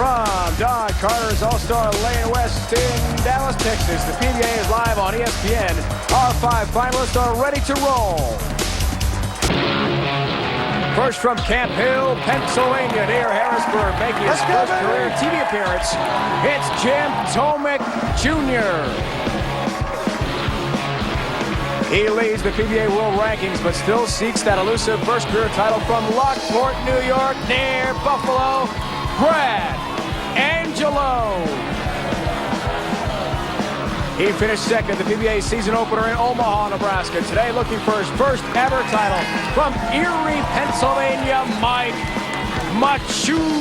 From Don Carter's All-Star Lane West in Dallas, Texas, the PBA is live on ESPN. Our 5 finalists are ready to roll. First from Camp Hill, Pennsylvania, near Harrisburg, making his first career TV appearance, it's Jim Tomek Jr. He leads the PBA World Rankings, but still seeks that elusive first career title from Lockport, New York, near Buffalo, Brad Angelo. He finished second at the PBA season opener in Omaha, Nebraska. Today looking for his first ever title from Erie, Pennsylvania, Mike Machuga.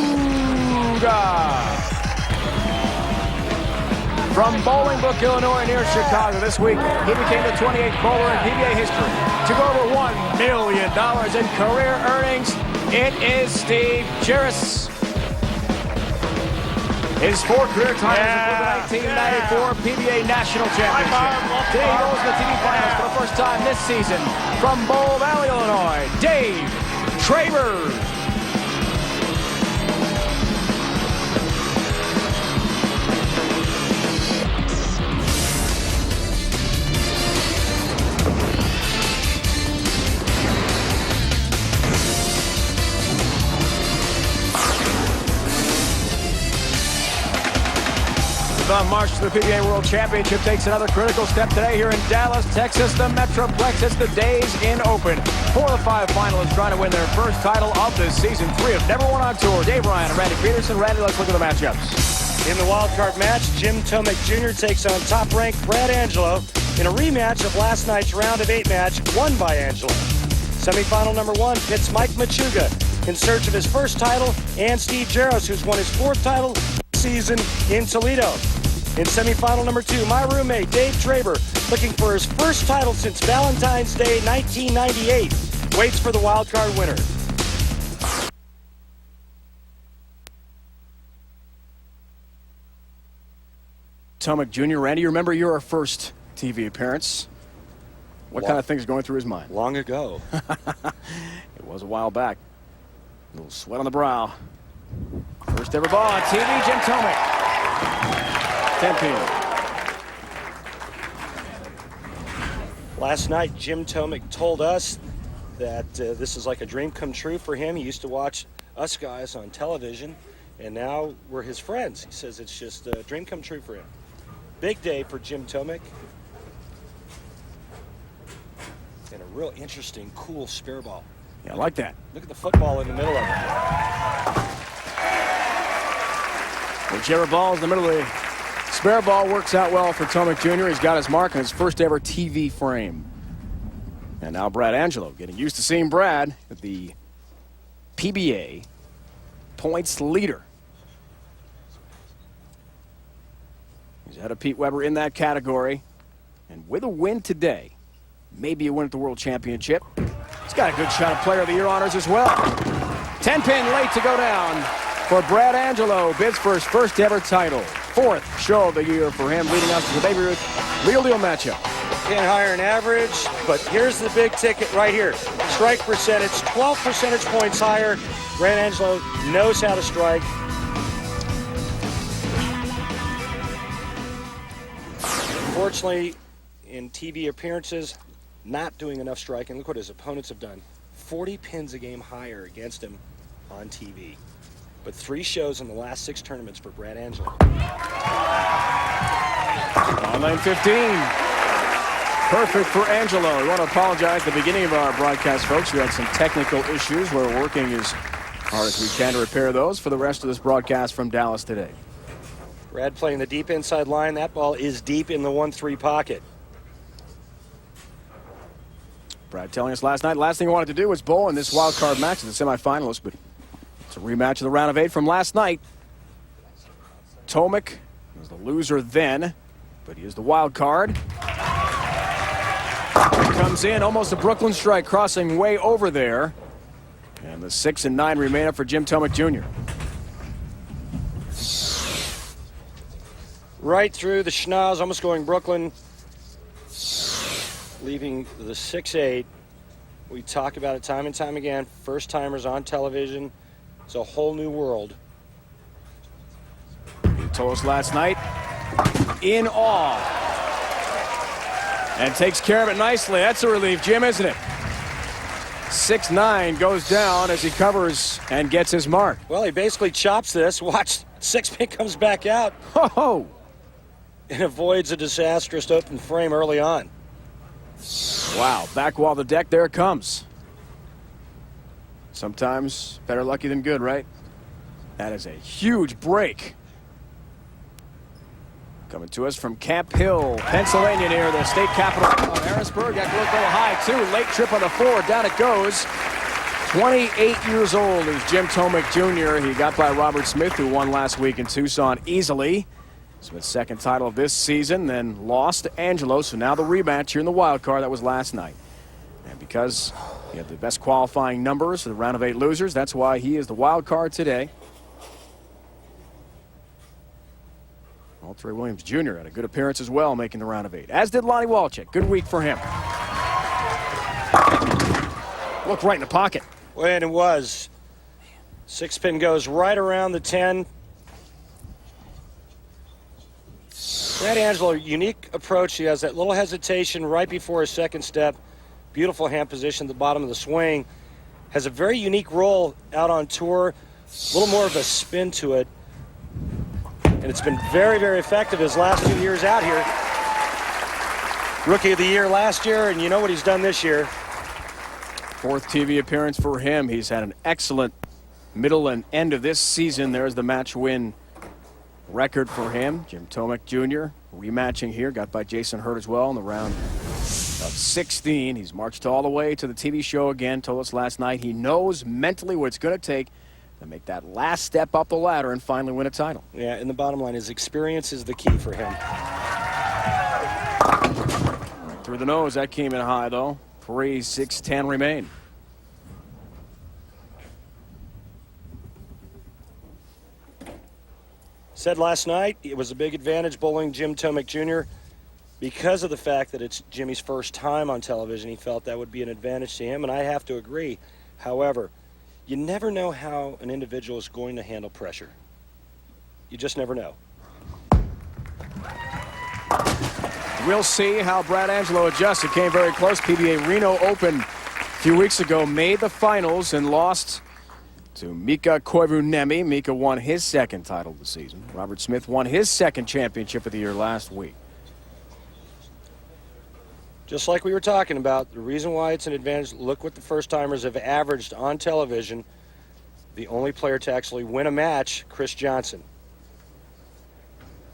From Bolingbrook, Illinois, near Chicago this week, he became the 28th bowler in PBA history to go over $1 million in career earnings. It is Steve Jaros. His 4 career titles include the 1994 PBA National Championship. Today he goes to the TV Finals for the first time this season. From Bull Valley, Illinois, Dave Traber. On march to the PBA World Championship takes another critical step today here in Dallas, Texas, the Metroplex. It's the Days Inn Open. 4 of the 5 finalists trying to win their first title of this season. 3 have never won on tour. Dave Ryan and Randy Peterson. Randy, let's look at the matchups. In the wild card match, Jim Tomek Jr. takes on top-ranked Brad Angelo in a rematch of last night's round of 8 match won by Angelo. Semifinal number 1 pits Mike Machuga in search of his first title and Steve Jaros, who's won his 4th title this season in Toledo. In semifinal number 2, my roommate, Dave Traber, looking for his first title since Valentine's Day 1998, waits for the wild card winner. Tomek Jr., Randy, you remember your first TV appearance. What kind of things going through his mind? Long ago. It was a while back. A little sweat on the brow. First ever ball on TV, Jim Tomek. 10-pin. Last night, Jim Tomek told us that this is like a dream come true for him. He used to watch us guys on television, and now we're his friends. He says it's just a dream come true for him. Big day for Jim Tomek. And a real interesting, cool spare ball. Yeah, I like that. Look at the football in the middle of it. Whichever ball is in the middle of the spare ball works out well for Tomek Jr. He's got his mark on his first ever TV frame. And now Brad Angelo getting used to seeing Brad at the PBA points leader. He's ahead of Pete Weber in that category. And with a win today, maybe a win at the World Championship, he's got a good shot at Player of the Year honors as well. 10-pin late to go down for Brad Angelo. Bids for his first ever title. 4th show of the year for him, leading us to the Baby Ruth Real Deal matchup. Can't hire an average, but here's the big ticket right here. Strike percentage, 12 percentage points higher. Brad Angelo knows how to strike. Unfortunately, in TV appearances, not doing enough striking. Look what his opponents have done. 40 pins a game higher against him on TV. But 3 shows in the last 6 tournaments for Brad Angelo. On lane 15. Perfect for Angelo. We want to apologize at the beginning of our broadcast, folks. We had some technical issues. We're working as hard as we can to repair those for the rest of this broadcast from Dallas today. Brad playing the deep inside line. That ball is deep in the 1-3 pocket. Brad telling us last night, last thing he wanted to do was bowl in this wild card match as the semifinalists, but it's a rematch of the round of 8 from last night. Tomek was the loser then, but he is the wild card. Comes in, almost a Brooklyn strike, crossing way over there. And the 6 and 9 remain up for Jim Tomek Jr. Right through the schnoz, almost going Brooklyn. Leaving the 6-8. We talk about it time and time again. First timers on television. It's a whole new world. told us last night, in awe. And takes care of it nicely. That's a relief, Jim, isn't it? 6'9" goes down as he covers and gets his mark. Well, he basically chops this. Watch, 6-pin comes back out. Ho-ho! And avoids a disastrous open frame early on. Wow, back wall the deck, there it comes. Sometimes better lucky than good, right? That is a huge break. Coming to us from Camp Hill, Pennsylvania, near the state capital of Harrisburg. That will go high, too. Late trip on the floor. Down it goes. 28 years old is Jim Tomek Jr. He got by Robert Smith, who won last week in Tucson easily. Smith's second title of this season, then lost to Angelo. So now the rematch here in the wild card. That was last night. And because he had the best qualifying numbers for the round of 8 losers, that's why he is the wild card today. Walter Williams Jr. had a good appearance as well, making the round of 8. As did Lonnie Walchik. Good week for him. Looked right in the pocket. And it was. 6-pin goes right around the 10. Brad Angelo, unique approach. He has that little hesitation right before his second step. Beautiful hand position at the bottom of the swing. Has a very unique roll out on tour. A little more of a spin to it. And it's been very, very effective his last 2 years out here. Rookie of the Year last year, and you know what he's done this year. 4th TV appearance for him. He's had an excellent middle and end of this season. There's the match win record for him. Jim Tomek Jr. rematching here. Got by Jason Hurt as well in the round of 16. He's marched all the way to the TV show again. Told us last night he knows mentally what it's going to take to make that last step up the ladder and finally win a title. Yeah, and the bottom line is experience is the key for him. Right through the nose, that came in high though. 3-6-10 remain. Said last night it was a big advantage bowling Jim Tomek Jr. because of the fact that it's Jimmy's first time on television. He felt that would be an advantage to him, and I have to agree. However, you never know how an individual is going to handle pressure. You just never know. We'll see how Brad Angelo adjusts. It came very close. PBA Reno Open a few weeks ago made the finals and lost to Mika Koivuniemi. Mika won his second title of the season. Robert Smith won his second championship of the year last week. Just like we were talking about, the reason why it's an advantage, look what the first-timers have averaged on television. The only player to actually win a match, Chris Johnson.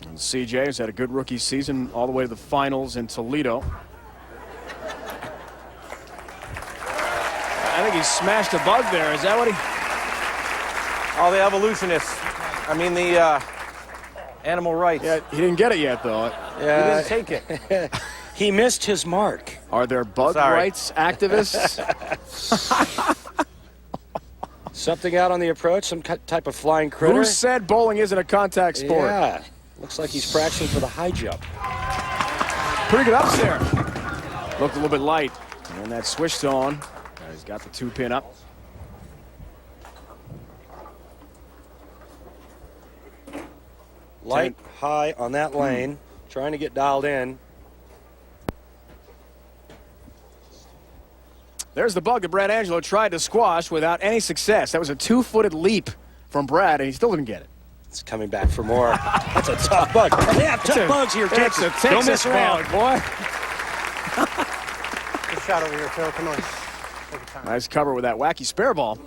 And CJ has had a good rookie season all the way to the finals in Toledo. I think he smashed a bug there. Is that what he... All the evolutionists. I mean, the animal rights. Yeah, he didn't get it yet, though. Yeah. He didn't take it. He missed his mark. Are there bug rights activists? Something out on the approach, some type of flying critter. Who said bowling isn't a contact sport? Yeah. Looks like he's practicing for the high jump. Pretty good ups there. Looked a little bit light. And that swished on. He's got the 2-pin up. Light, high on that lane. Trying to get dialed in. There's the bug that Brad Angelo tried to squash without any success. That was a 2-footed leap from Brad, and he still didn't get it. It's coming back for more. That's a tough bug. They have tough bugs here, kids. Don't mess around, boy. Good shot over here, Phil. Come on. Take your time. Nice cover with that wacky spare ball.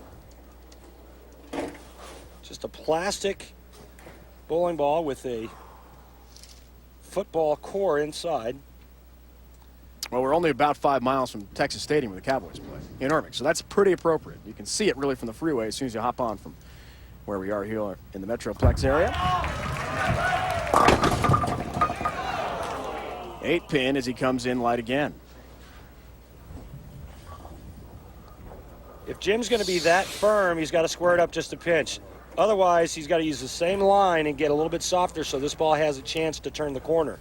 Just a plastic bowling ball with a football core inside. Well, we're only about 5 miles from Texas Stadium where the Cowboys play in Irving, so that's pretty appropriate. You can see it really from the freeway as soon as you hop on from where we are here in the Metroplex area. 8-pin as he comes in light again. If Jim's going to be that firm, he's got to square it up just a pinch. Otherwise, he's got to use the same line and get a little bit softer so this ball has a chance to turn the corner.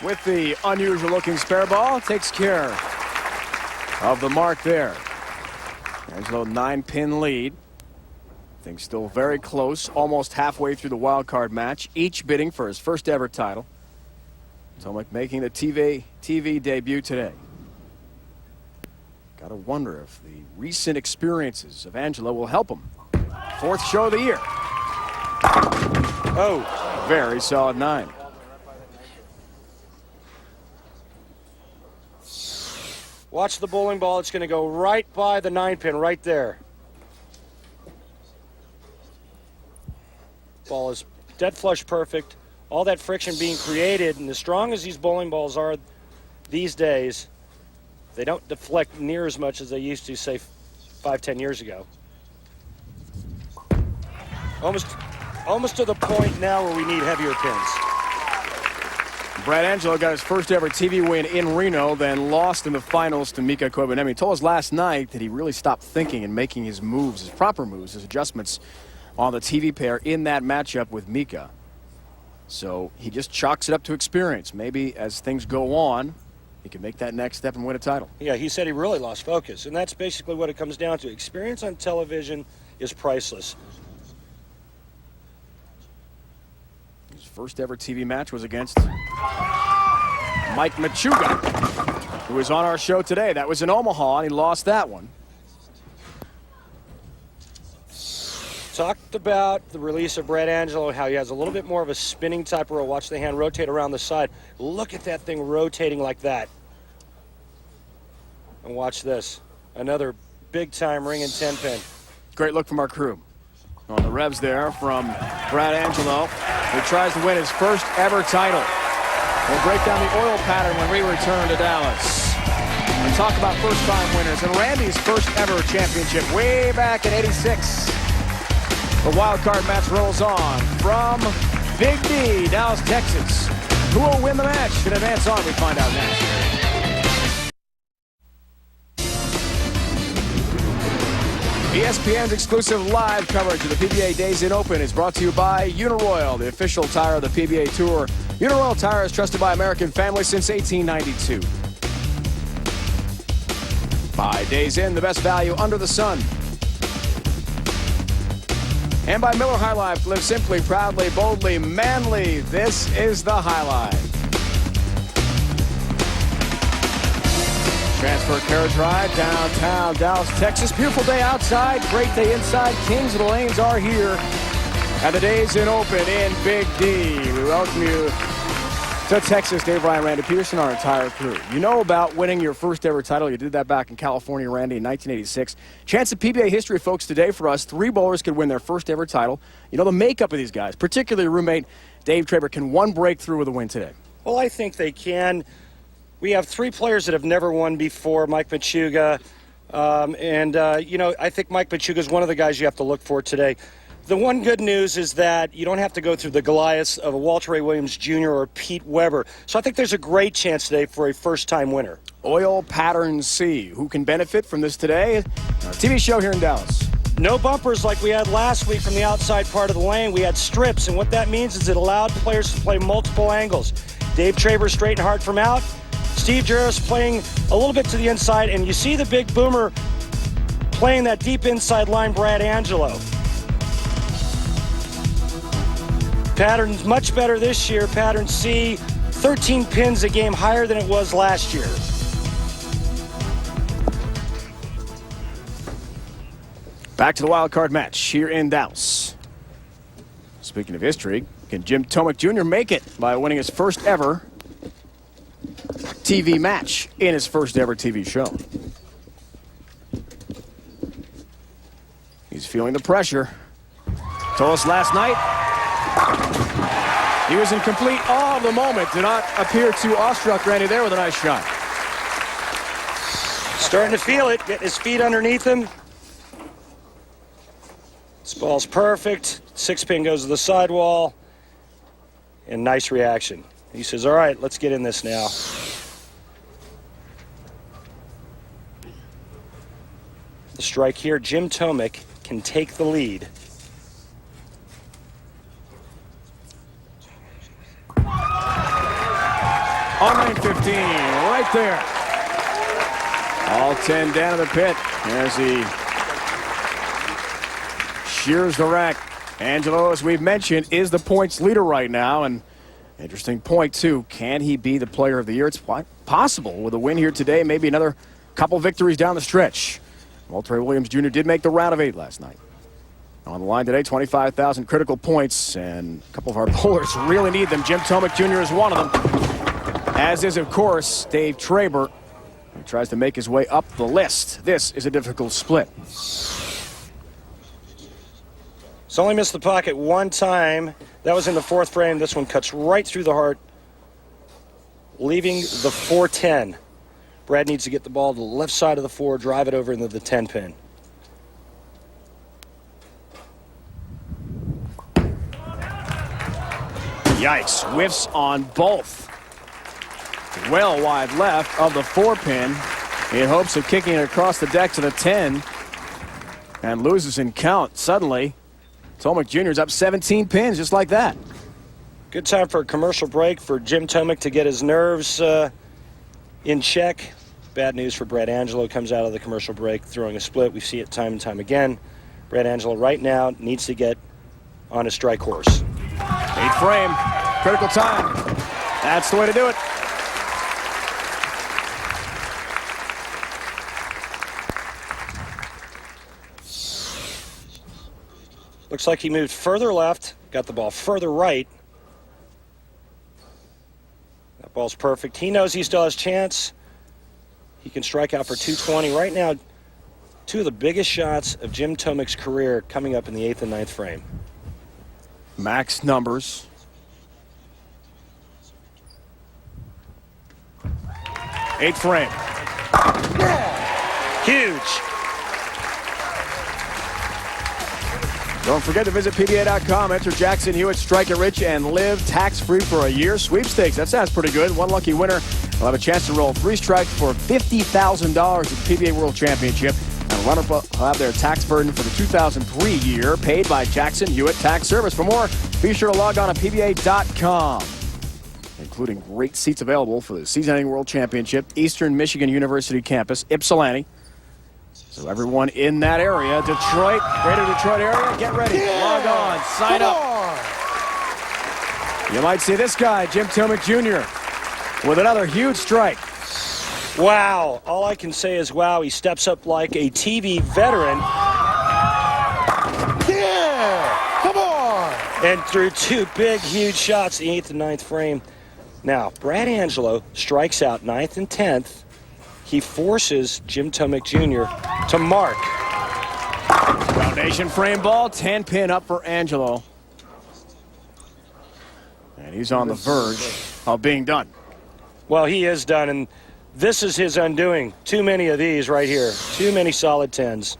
with the unusual looking spare ball. Takes care of the mark there. Angelo 9-pin lead. Things still very close, almost halfway through the wild card match, each bidding for his first ever title. Tomek making the TV debut today. Gotta wonder if the recent experiences of Angelo will help him. Fourth show of the year. Oh, very solid 9. Watch the bowling ball. It's going to go right by the 9-pin right there. Ball is dead flush perfect. All that friction being created, and as strong as these bowling balls are these days, they don't deflect near as much as they used to, say, 5-10 years ago. Almost to the point now where we need heavier pins. Brad Angelo got his first ever TV win in Reno, then lost in the finals to Mika Koivuniemen. He told us last night that he really stopped thinking and making his moves, his proper moves, his adjustments on the TV pair in that matchup with Mika. So he just chalks it up to experience. Maybe as things go on, he can make that next step and win a title. Yeah, he said he really lost focus, and that's basically what it comes down to. Experience on television is priceless. His first ever TV match was against Mike Machuga, who was on our show today. That was in Omaha, and he lost that one. Talked about the release of Brad Angelo, how he has a little bit more of a spinning type roll. Watch the hand rotate around the side. Look at that thing rotating like that. And watch this. Another big-time ring and 10-pin. Great look from our crew. On the revs there from Brad Angelo, who tries to win his first ever title. We'll break down the oil pattern when we return to Dallas. We'll talk about first-time winners and Randy's first ever championship way back in '86. The wild card match rolls on from Big D, Dallas, Texas. Who will win the match and advance on? We find out next. ESPN's exclusive live coverage of the PBA Days Inn Open is brought to you by Uniroyal, the official tire of the PBA Tour. Uniroyal tire is trusted by American families since 1892. By Days Inn, the best value under the sun. And by Miller High Life, live simply, proudly, boldly, manly. This is the High Life. Transfer carriage ride downtown Dallas, Texas. Beautiful day outside, great day inside. Kings of the Lanes are here at the Days Inn Open in Big D. We welcome you to Texas. Dave, Ryan, Randy Peterson, our entire crew. You know about winning your first ever title. You did that back in California, Randy, in 1986. Chance of PBA history, folks, today for us. 3 bowlers could win their first ever title. You know the makeup of these guys, particularly roommate Dave Traber. Can one break through with a win today? Well, I think they can. We have 3 players that have never won before. Mike Machuga. I think Mike Machuga is one of the guys you have to look for today. The one good news is that you don't have to go through the Goliaths of a Walter Ray Williams Jr. or Pete Weber. So I think there's a great chance today for a first-time winner. Oil Pattern C. Who can benefit from this today? Our TV show here in Dallas. No bumpers like we had last week from the outside part of the lane. We had strips, and what that means is it allowed players to play multiple angles. Dave Traber straight and hard from out. Steve Jaros playing a little bit to the inside, and you see the big boomer playing that deep inside line, Brad Angelo. Pattern's much better this year. Pattern C, 13 pins a game higher than it was last year. Back to the wild card match here in Dallas. Speaking of history, can Jim Tomek Jr. make it by winning his first ever TV match in his first ever TV show? He's feeling the pressure. Told us last night he was in complete awe of the moment. Did not appear too awestruck, Randy, there with a nice shot. Starting to feel it, getting his feet underneath him. This ball's perfect. 6-pin goes to the sidewall. And nice reaction. He says, all right, let's get in this now. The strike here, Jim Tomek can take the lead. on lane 15, right there. All 10 down to the pit as he shears the rack. Angelo, as we've mentioned, is the points leader right now. And interesting point, too. Can he be the player of the year? It's possible with a win here today. Maybe another couple victories down the stretch. Walter Williams Jr. did make the round of 8 last night. On the line today, 25,000 critical points, and a couple of our bowlers really need them. Jim Tomek Jr. is one of them, as is, of course, Dave Traber. He tries to make his way up the list. This is a difficult split. He's only missed the pocket one time. That was in the 4th frame. This one cuts right through the heart, leaving the 410. Brad needs to get the ball to the left side of the 4, drive it over into the 10 pin. Yikes, whiffs on both. Well wide left of the 4 pin in hopes of kicking it across the deck to the 10, and loses in count. Suddenly, Tomek Jr. is up 17 pins just like that. Good time for a commercial break for Jim Tomek to get his nerves in check. Bad news for Brad Angelo. Comes out of the commercial break throwing a split. We see it time and time again. Brad Angelo right now needs to get on a strike horse. 8 frame, critical time. That's the way to do it. Looks like he moved further left, got the ball further right. That ball's perfect. He knows he still has chance. He can strike out for 220. Right now, 2 of the biggest shots of Jim Tomek's career coming up in the 8th and 9th frame. Max numbers. Eighth frame. Huge. Don't forget to visit PBA.com. Enter Jackson Hewitt, Strike It Rich, and live tax-free for a year. Sweepstakes, that sounds pretty good. One lucky winner will have a chance to roll 3 strikes for $50,000 at the PBA World Championship. And runner-up will have their tax burden for the 2003 year paid by Jackson Hewitt Tax Service. For more, be sure to log on to PBA.com, including great seats available for the season-ending World Championship, Eastern Michigan University campus, Ypsilanti. So everyone in that area, Detroit, greater Detroit area, get ready. Log on, sign up. You might see this guy, Jim Tomek Jr., with another huge strike. Wow. All I can say is wow. He steps up like a TV veteran. Yeah! Come on! And threw 2 big, huge shots in the 8th and 9th frame. Now, Brad Angelo strikes out 9th and 10th. He forces Jim Tomek Jr. to mark. Foundation frame ball, 10 pin up for Angelo. And he's on the verge of being done. Well, he is done, and this is his undoing. Too many of these right here. Too many solid 10s.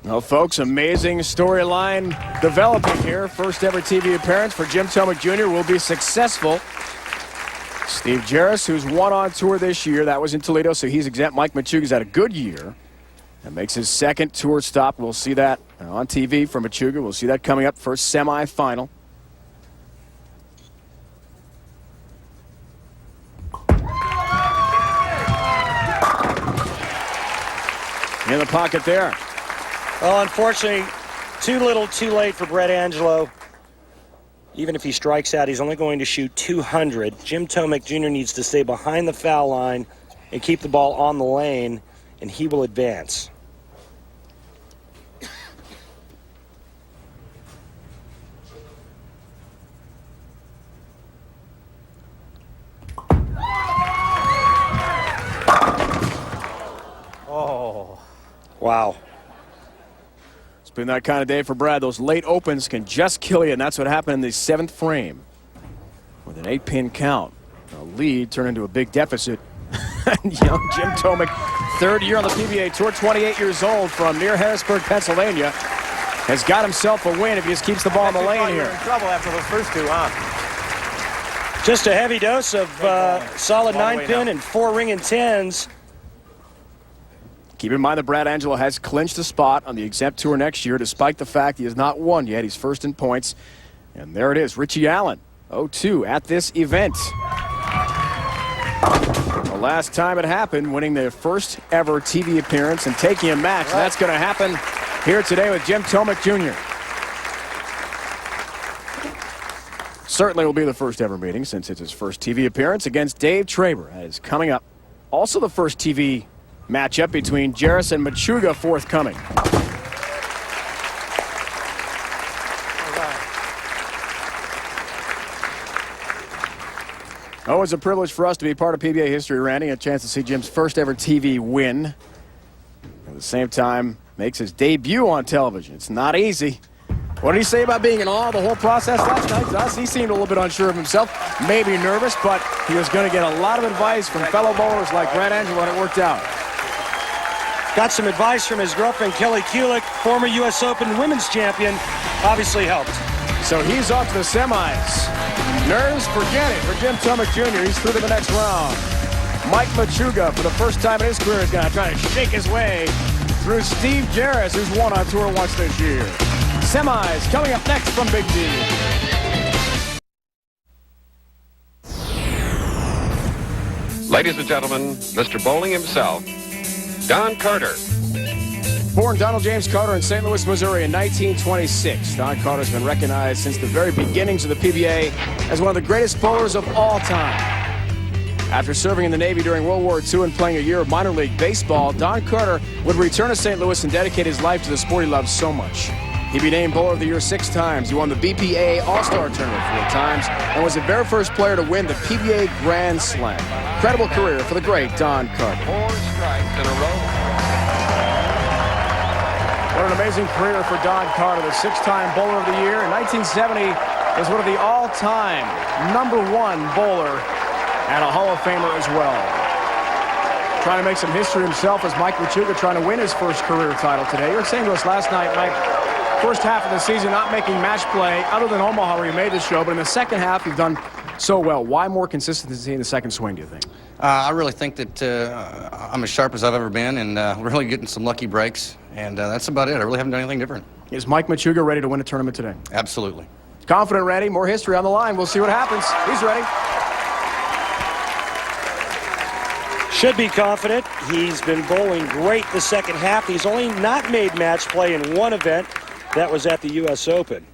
Well, folks, amazing storyline developing here. First ever TV appearance for Jim Tomek Jr. will be successful. Steve Jaros, who's won on tour this year, that was in Toledo, so he's exempt. Mike Machuga's had a good year and makes his 2nd tour stop. We'll see that on TV from Machuga. We'll see that coming up, first semifinal. In the pocket there. Well, unfortunately, too little, too late for Brad Angelo. Even if he strikes out, he's only going to shoot 200. Jim Tomek Jr. needs to stay behind the foul line and keep the ball on the lane, and he will advance. Oh. Wow. It's been that kind of day for Brad. Those late opens can just kill you, and that's what happened in the 7th frame. With an 8-pin count, a lead turned into a big deficit. Young Jim Tomek, 3rd year on the PBA Tour, 28 years old, from near Harrisburg, Pennsylvania, has got himself a win if he just keeps the ball in the lane here. In trouble after those first 2, huh? Just a heavy dose of solid 9-pin and 4 ring and 10s. Keep in mind that Brad Angelo has clinched a spot on the exempt tour next year, despite the fact he has not won yet. He's first in points. And there it is, Richie Allen, 0-2 at this event. last time it happened, winning their first ever TV appearance and taking a match. And that's going to happen here today with Jim Tomek Jr. Certainly will be the first ever meeting since it's his first TV appearance against Dave Traber. That is coming up. Also the first TV matchup between Jaros and Machuga forthcoming. Oh, it's a privilege for us to be part of PBA history, Randy. A chance to see Jim's first ever TV win. At the same time, makes his debut on television. It's not easy. What did he say about being in awe of the whole process last night to us? He seemed a little bit unsure of himself, maybe nervous, but he was going to get a lot of advice from fellow bowlers like Brad Angelo, and it worked out. Got some advice from his girlfriend, Kelly Kulick, former U.S. Open women's champion. Obviously helped. So he's off to the semis. Nerves, forget it for Jim Tomek Jr. He's through to the next round. Mike Machuga, for the first time in his career, is going to try to shake his way through Steve Jaros, who's won on tour once this year. Semis coming up next from Big D. Ladies and gentlemen, Mr. Bowling himself, Don Carter. Born Donald James Carter in St. Louis, Missouri in 1926. Don Carter's been recognized since the very beginnings of the PBA as one of the greatest bowlers of all time. After serving in the Navy during World War II and playing a year of minor league baseball, Don Carter would return to St. Louis and dedicate his life to the sport he loves so much. He'd be named Bowler of the Year 6 times. He won the BPA All-Star Tournament 4 times and was the very first player to win the PBA Grand Slam. Incredible career for the great Don Carter. 4 strikes in a row. What an amazing career for Don Carter, the 6-time Bowler of the Year. In 1970, was one of the all-time #1 bowler and a Hall of Famer as well. Trying to make some history himself as Mike Machuga trying to win his first career title today. You were saying to us last night, Mike, first half of the season not making match play other than Omaha where you made the show, but in the second half you've done so well. Why more consistency in the second swing, do you think? I really think that I'm as sharp as I've ever been, and we're really getting some lucky breaks, and that's about it. I really haven't done anything different. Is Mike Machuga ready to win a tournament today? Absolutely. Confident, ready. More history on the line. We'll see what happens. He's ready. Should be confident. He's been bowling great the second half. He's only not made match play in one event. That was at the U.S. Open.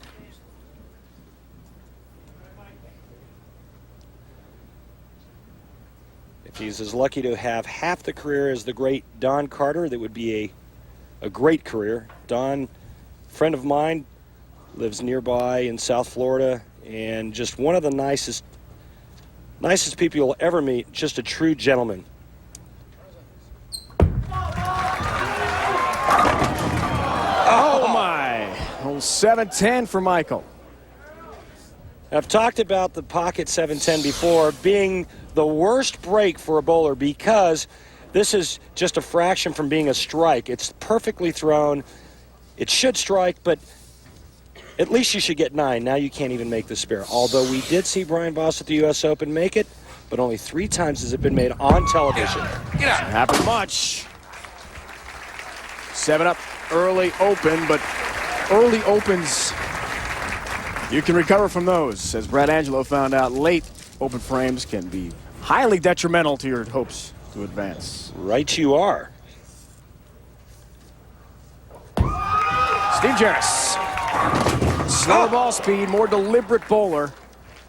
If he's as lucky to have half the career as the great Don Carter, that would be a great career. Don, friend of mine, lives nearby in South Florida, and just one of the nicest people you'll ever meet. Just a true gentleman. Oh my! Oh, 7-10 for Michael. I've talked about the pocket 7-10 before being the worst break for a bowler because this is just a fraction from being a strike. It's perfectly thrown. It should strike, but at least you should get 9. Now you can't even make the spare. Although we did see Brian Voss at the U.S. Open make it, but only 3 times has it been made on television. Get out. Happened much. 7 up early open, but early opens, you can recover from those. As Brad Angelo found out, late open frames can be highly detrimental to your hopes to advance. Right you are. Steve Jaros. Slower ball speed, more deliberate bowler.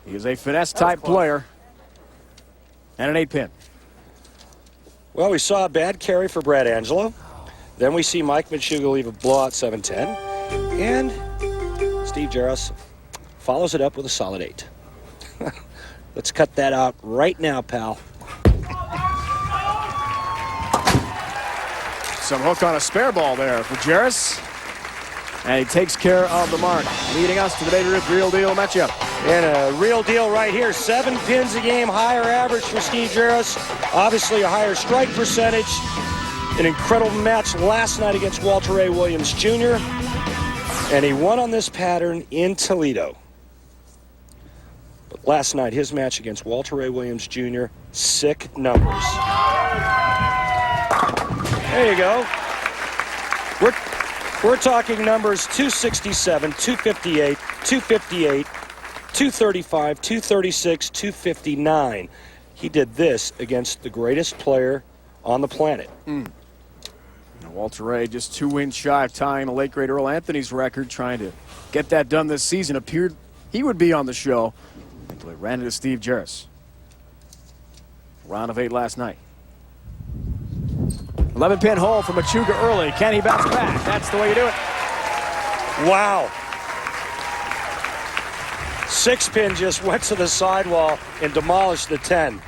He is a finesse-type player. And an 8-pin. Well, we saw a bad carry for Brad Angelo. Then we see Mike Machuga leave a blowout 7-10. And Steve Jaros follows it up with a solid 8. Let's cut that out right now, pal. Some hook on a spare ball there for Jaros. And he takes care of the mark, leading us to the Baby Ruth Real Deal matchup. And a real deal right here. 7 pins a game, higher average for Steve Jaros. Obviously a higher strike percentage. An incredible match last night against Walter Ray Williams Jr. And he won on this pattern in Toledo. But last night, his match against Walter Ray Williams Jr., sick numbers. There you go. We're talking numbers 267, 258, 258, 235, 236, 259. he did this against the greatest player on the planet. Walter Ray just 2 wins shy of tying the late great Earl Anthony's record, trying to get that done this season. Appeared he would be on the show until he ran into Steve Jaros. Round of 8 last night. 11-pin hole for Machuga early. Can he bounce back? That's the way you do it. Wow. 6-pin just went to the sidewall and demolished the 10.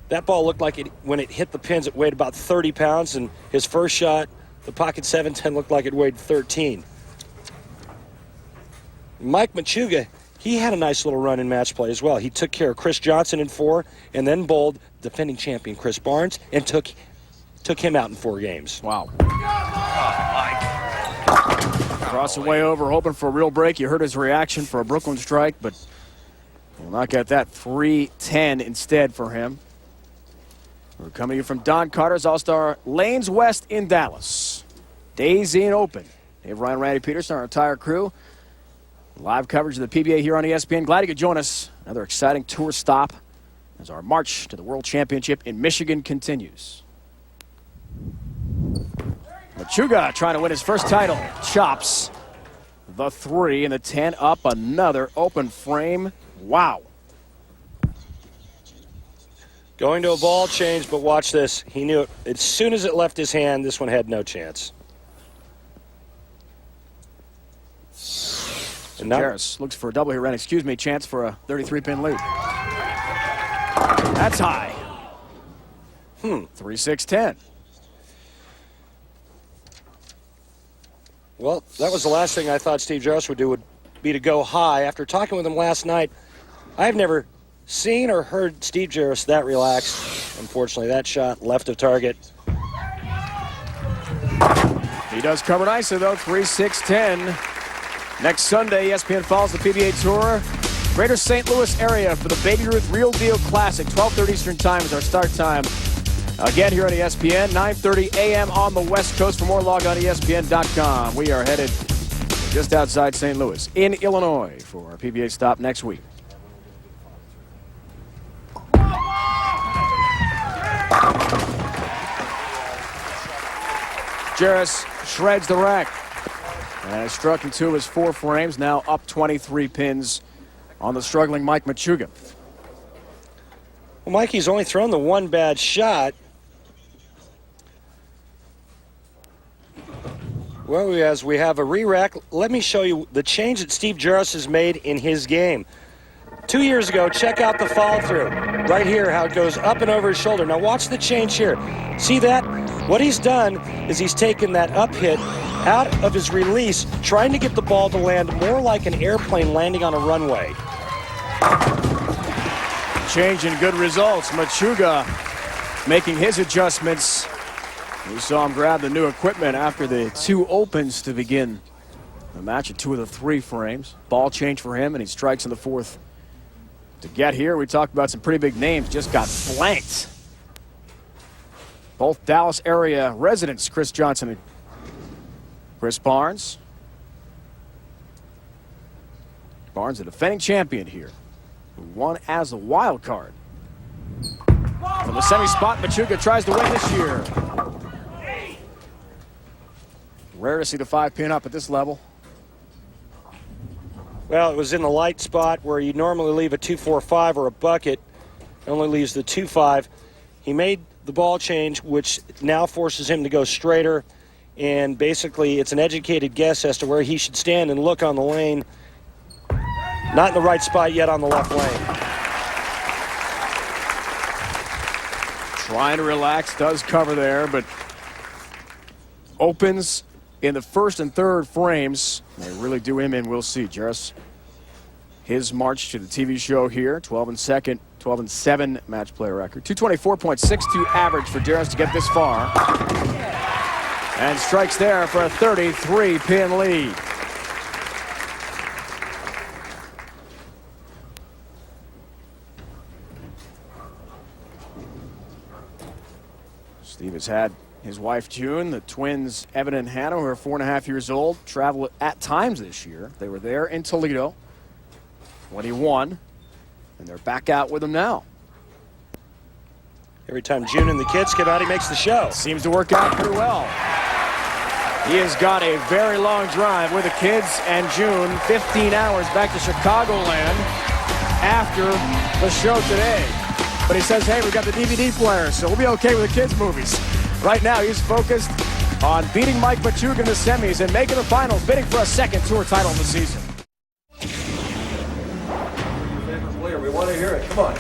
That ball looked like when it hit the pins, it weighed about 30 pounds, and his first shot, the pocket 710, looked like it weighed 13. Mike Machuga, he had a nice little run in match play as well. He took care of Chris Johnson in 4, and then bowled defending champion Chris Barnes, and took him out in 4 games. Wow. Crossing way over, hoping for a real break. You heard his reaction for a Brooklyn strike, but will not get that. 3-10 instead for him. We're coming in from Don Carter's All-Star Lanes West in Dallas. Days Inn Open. Dave, Ryan, Randy Peterson, our entire crew. Live coverage of the PBA here on ESPN. Glad you could join us. Another exciting tour stop as our march to the World Championship in Michigan continues. Machuga trying to win his first title. Chops the 3 and the 10 up. Another open frame. Wow. Going to a ball change, but watch this. He knew it. As soon as it left his hand, this one had no chance. And now Jaros looks for a double here, excuse me, chance for a 33-pin lead. That's high. 3-6-10. Well, that was the last thing I thought Steve Jaros would do, would be to go high. After talking with him last night, I've never seen or heard Steve Jaros that relaxed. Unfortunately, that shot left of target. He does cover nicely, though. 3-6-10. Next Sunday, ESPN follows the PBA Tour. Greater St. Louis area for the Baby Ruth Real Deal Classic. 12:30 Eastern Time is our start time. Again, here on ESPN, 9:30 a.m. on the West Coast. For more, log on ESPN.com. We are headed just outside St. Louis in Illinois for our PBA stop next week. Jaros shreds the rack. And struck in 2 of his 4 frames, now up 23 pins on the struggling Mike Machuga. Well, Mikey's only thrown the 1 bad shot. Well, as we have a re-rack, let me show you the change that Steve Jaros has made in his game. 2 years ago, check out the follow-through. Right here, how it goes up and over his shoulder. Now watch the change here. See that? What he's done is he's taken that up hit out of his release, trying to get the ball to land more like an airplane landing on a runway. Change in good results. Machuga making his adjustments. We saw him grab the new equipment after the 2 opens to begin the match at 2 of the 3 frames. Ball change for him, and he strikes in the 4th. To get here, we talked about some pretty big names. Just got blanked. Both Dallas area residents, Chris Johnson and Chris Barnes. Barnes, a defending champion here, who won as a wild card. From the semi-spot, Machuga tries to win this year. Rare to see the 5-pin up at this level. Well, it was in the light spot where you normally leave a 2-4-5 or a bucket. It only leaves the 2-5. He made the ball change, which now forces him to go straighter. And basically, it's an educated guess as to where he should stand and look on the lane. Not in the right spot yet on the left lane. Trying to relax, does cover there, but opens in the 1st and 3rd frames. They really do him in. We'll see. Jaros, his march to the TV show here, 12-2, 12-7 match play record. 224.62 average for Jaros to get this far. And strikes there for a 33-pin lead. Steve has had his wife June, the twins Evan and Hannah, who are 4.5 years old, travel at times this year. They were there in Toledo when he won, and they're back out with him now. Every time June and the kids come out, he makes the show. Seems to work out pretty well. He has got a very long drive with the kids and June, 15 hours back to Chicagoland after the show today. But he says, hey, we've got the DVD player, so we'll be okay with the kids' movies. Right now, he's focused on beating Mike Machuga in the semis and making the finals, bidding for a second tour title of the season. We want to hear it. Come on.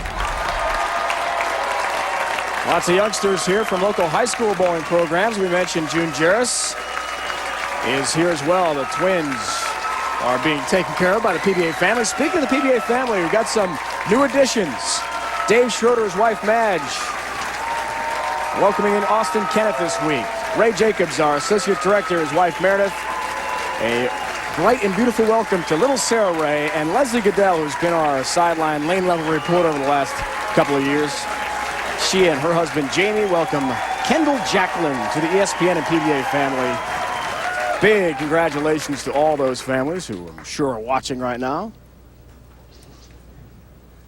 Lots of youngsters here from local high school bowling programs. We mentioned June Jaros is here as well. The twins are being taken care of by the PBA family. Speaking of the PBA family, we've got some new additions. Dave Schroeder's wife, Madge, welcoming in Austin Kenneth this week. Ray Jacobs, our associate director, his wife, Meredith. A bright and beautiful welcome to little Sarah Ray and Leslie Goodell, who's been our sideline lane level reporter over the last couple of years. She and her husband, Jamie, welcome Kendall Jacqueline to the ESPN and PBA family. Big congratulations to all those families who I'm sure are watching right now.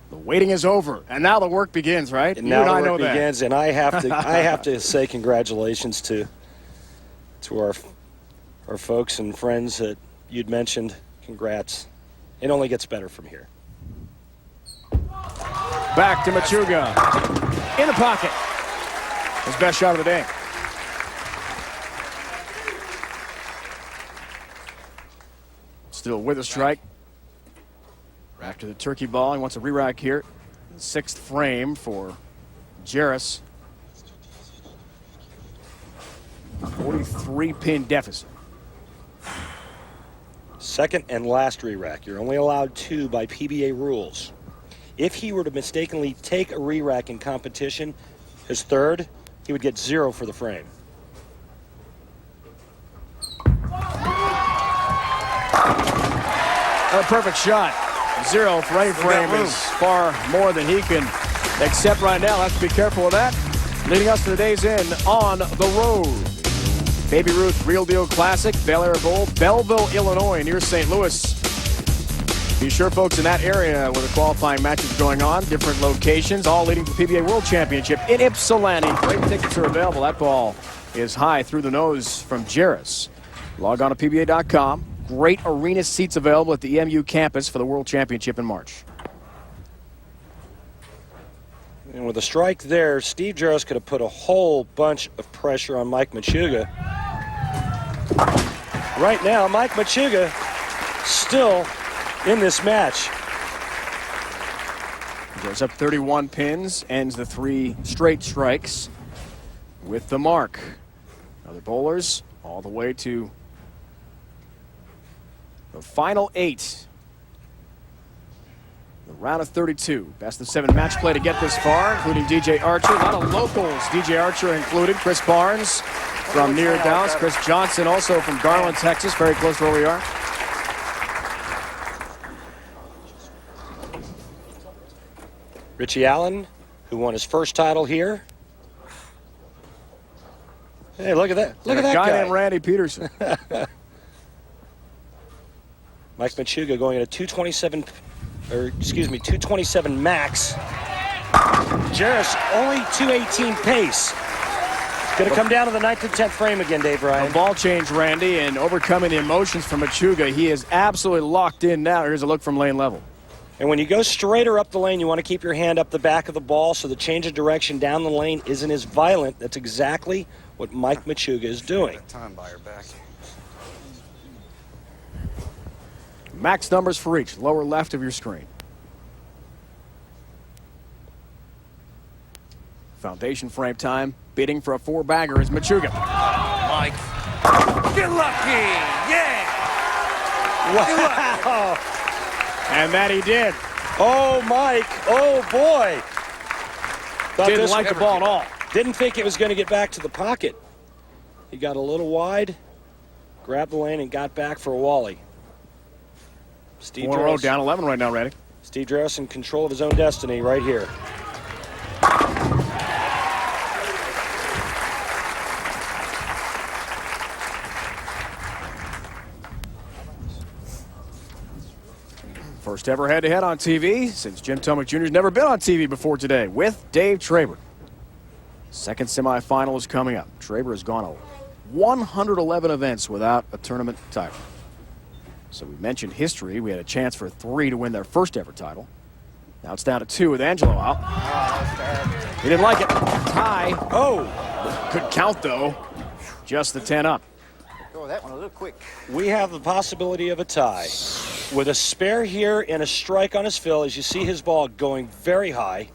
The waiting is over, and now the work begins, right? And now the work begins, and I have to say congratulations to our folks and friends that you'd mentioned. Congrats. It only gets better from here. Back to Machuga. In the pocket. His best shot of the day. Still with a strike. After the turkey ball, he wants a re-rack here. The sixth frame for Jaros. 43-pin deficit. Second and last re-rack. You're only allowed 2 by PBA rules. If he were to mistakenly take a re-rack in competition, his third, he would get 0 for the frame. A perfect shot. 0 for any frame is far more than he can accept right now. Have to be careful of that. Leading us to the Days Inn on the road. Baby Ruth Real Deal Classic, Bel Air Bowl, Belleville, Illinois, near St. Louis. Be sure, folks, in that area where the qualifying matches going on, different locations, all leading to the PBA World Championship in Ypsilanti. Great tickets are available. That ball is high through the nose from Jaros. Log on to PBA.com. Great arena seats available at the EMU campus for the World Championship in March. And with a strike there, Steve Jaros could have put a whole bunch of pressure on Mike Machuga. Right now, Mike Machuga still in this match. Goes up 31 pins, ends the 3 straight strikes with the mark. Other bowlers all the way to the final 8. The round of 32. Best of 7 match play to get this far, including DJ Archer. A lot of locals, DJ Archer included. Chris Barnes from near Dallas. Chris Johnson also from Garland, Texas, very close to where we are. Richie Allen, who won his first title here. Hey, look at that. Look at that guy. Named Randy Peterson. Mike Machuga going at a 227 max. Jaros only 218 pace. Going to come down to the 9th and 10th frame again, Dave Ryan. A ball change, Randy, and overcoming the emotions from Machuga. He is absolutely locked in now. Here's a look from lane level. And when you go straighter up the lane, you want to keep your hand up the back of the ball so the change of direction down the lane isn't as violent. That's exactly what Mike Machuga is doing. Time by her back. Max numbers for each, lower left of your screen. Foundation frame time. Bidding for a 4-bagger is Machuga. Mike. Get lucky. Yeah. Wow. And that he did. Oh, Mike. Oh, boy. Didn't like the ball at all. Didn't think it was going to get back to the pocket. He got a little wide, grabbed the lane, and got back for a wally. Steve Jaros Jaros down 11 right now, Randy. Steve Jaros in control of his own destiny right here. First ever head-to-head on TV since Jim Tomek Jr.'s never been on TV before today with Dave Traber. Second semifinal is coming up. Traber has gone 111 events without a tournament title. So we mentioned history. We had a chance for 3 to win their first ever title. Now it's down to 2 with Angelo out. He didn't like it. Tie. Oh, good count though. Just the 10 up. Oh, that one a little quick. We have the possibility of a tie. With a spare here and a strike on his fill, as you see his ball going very high,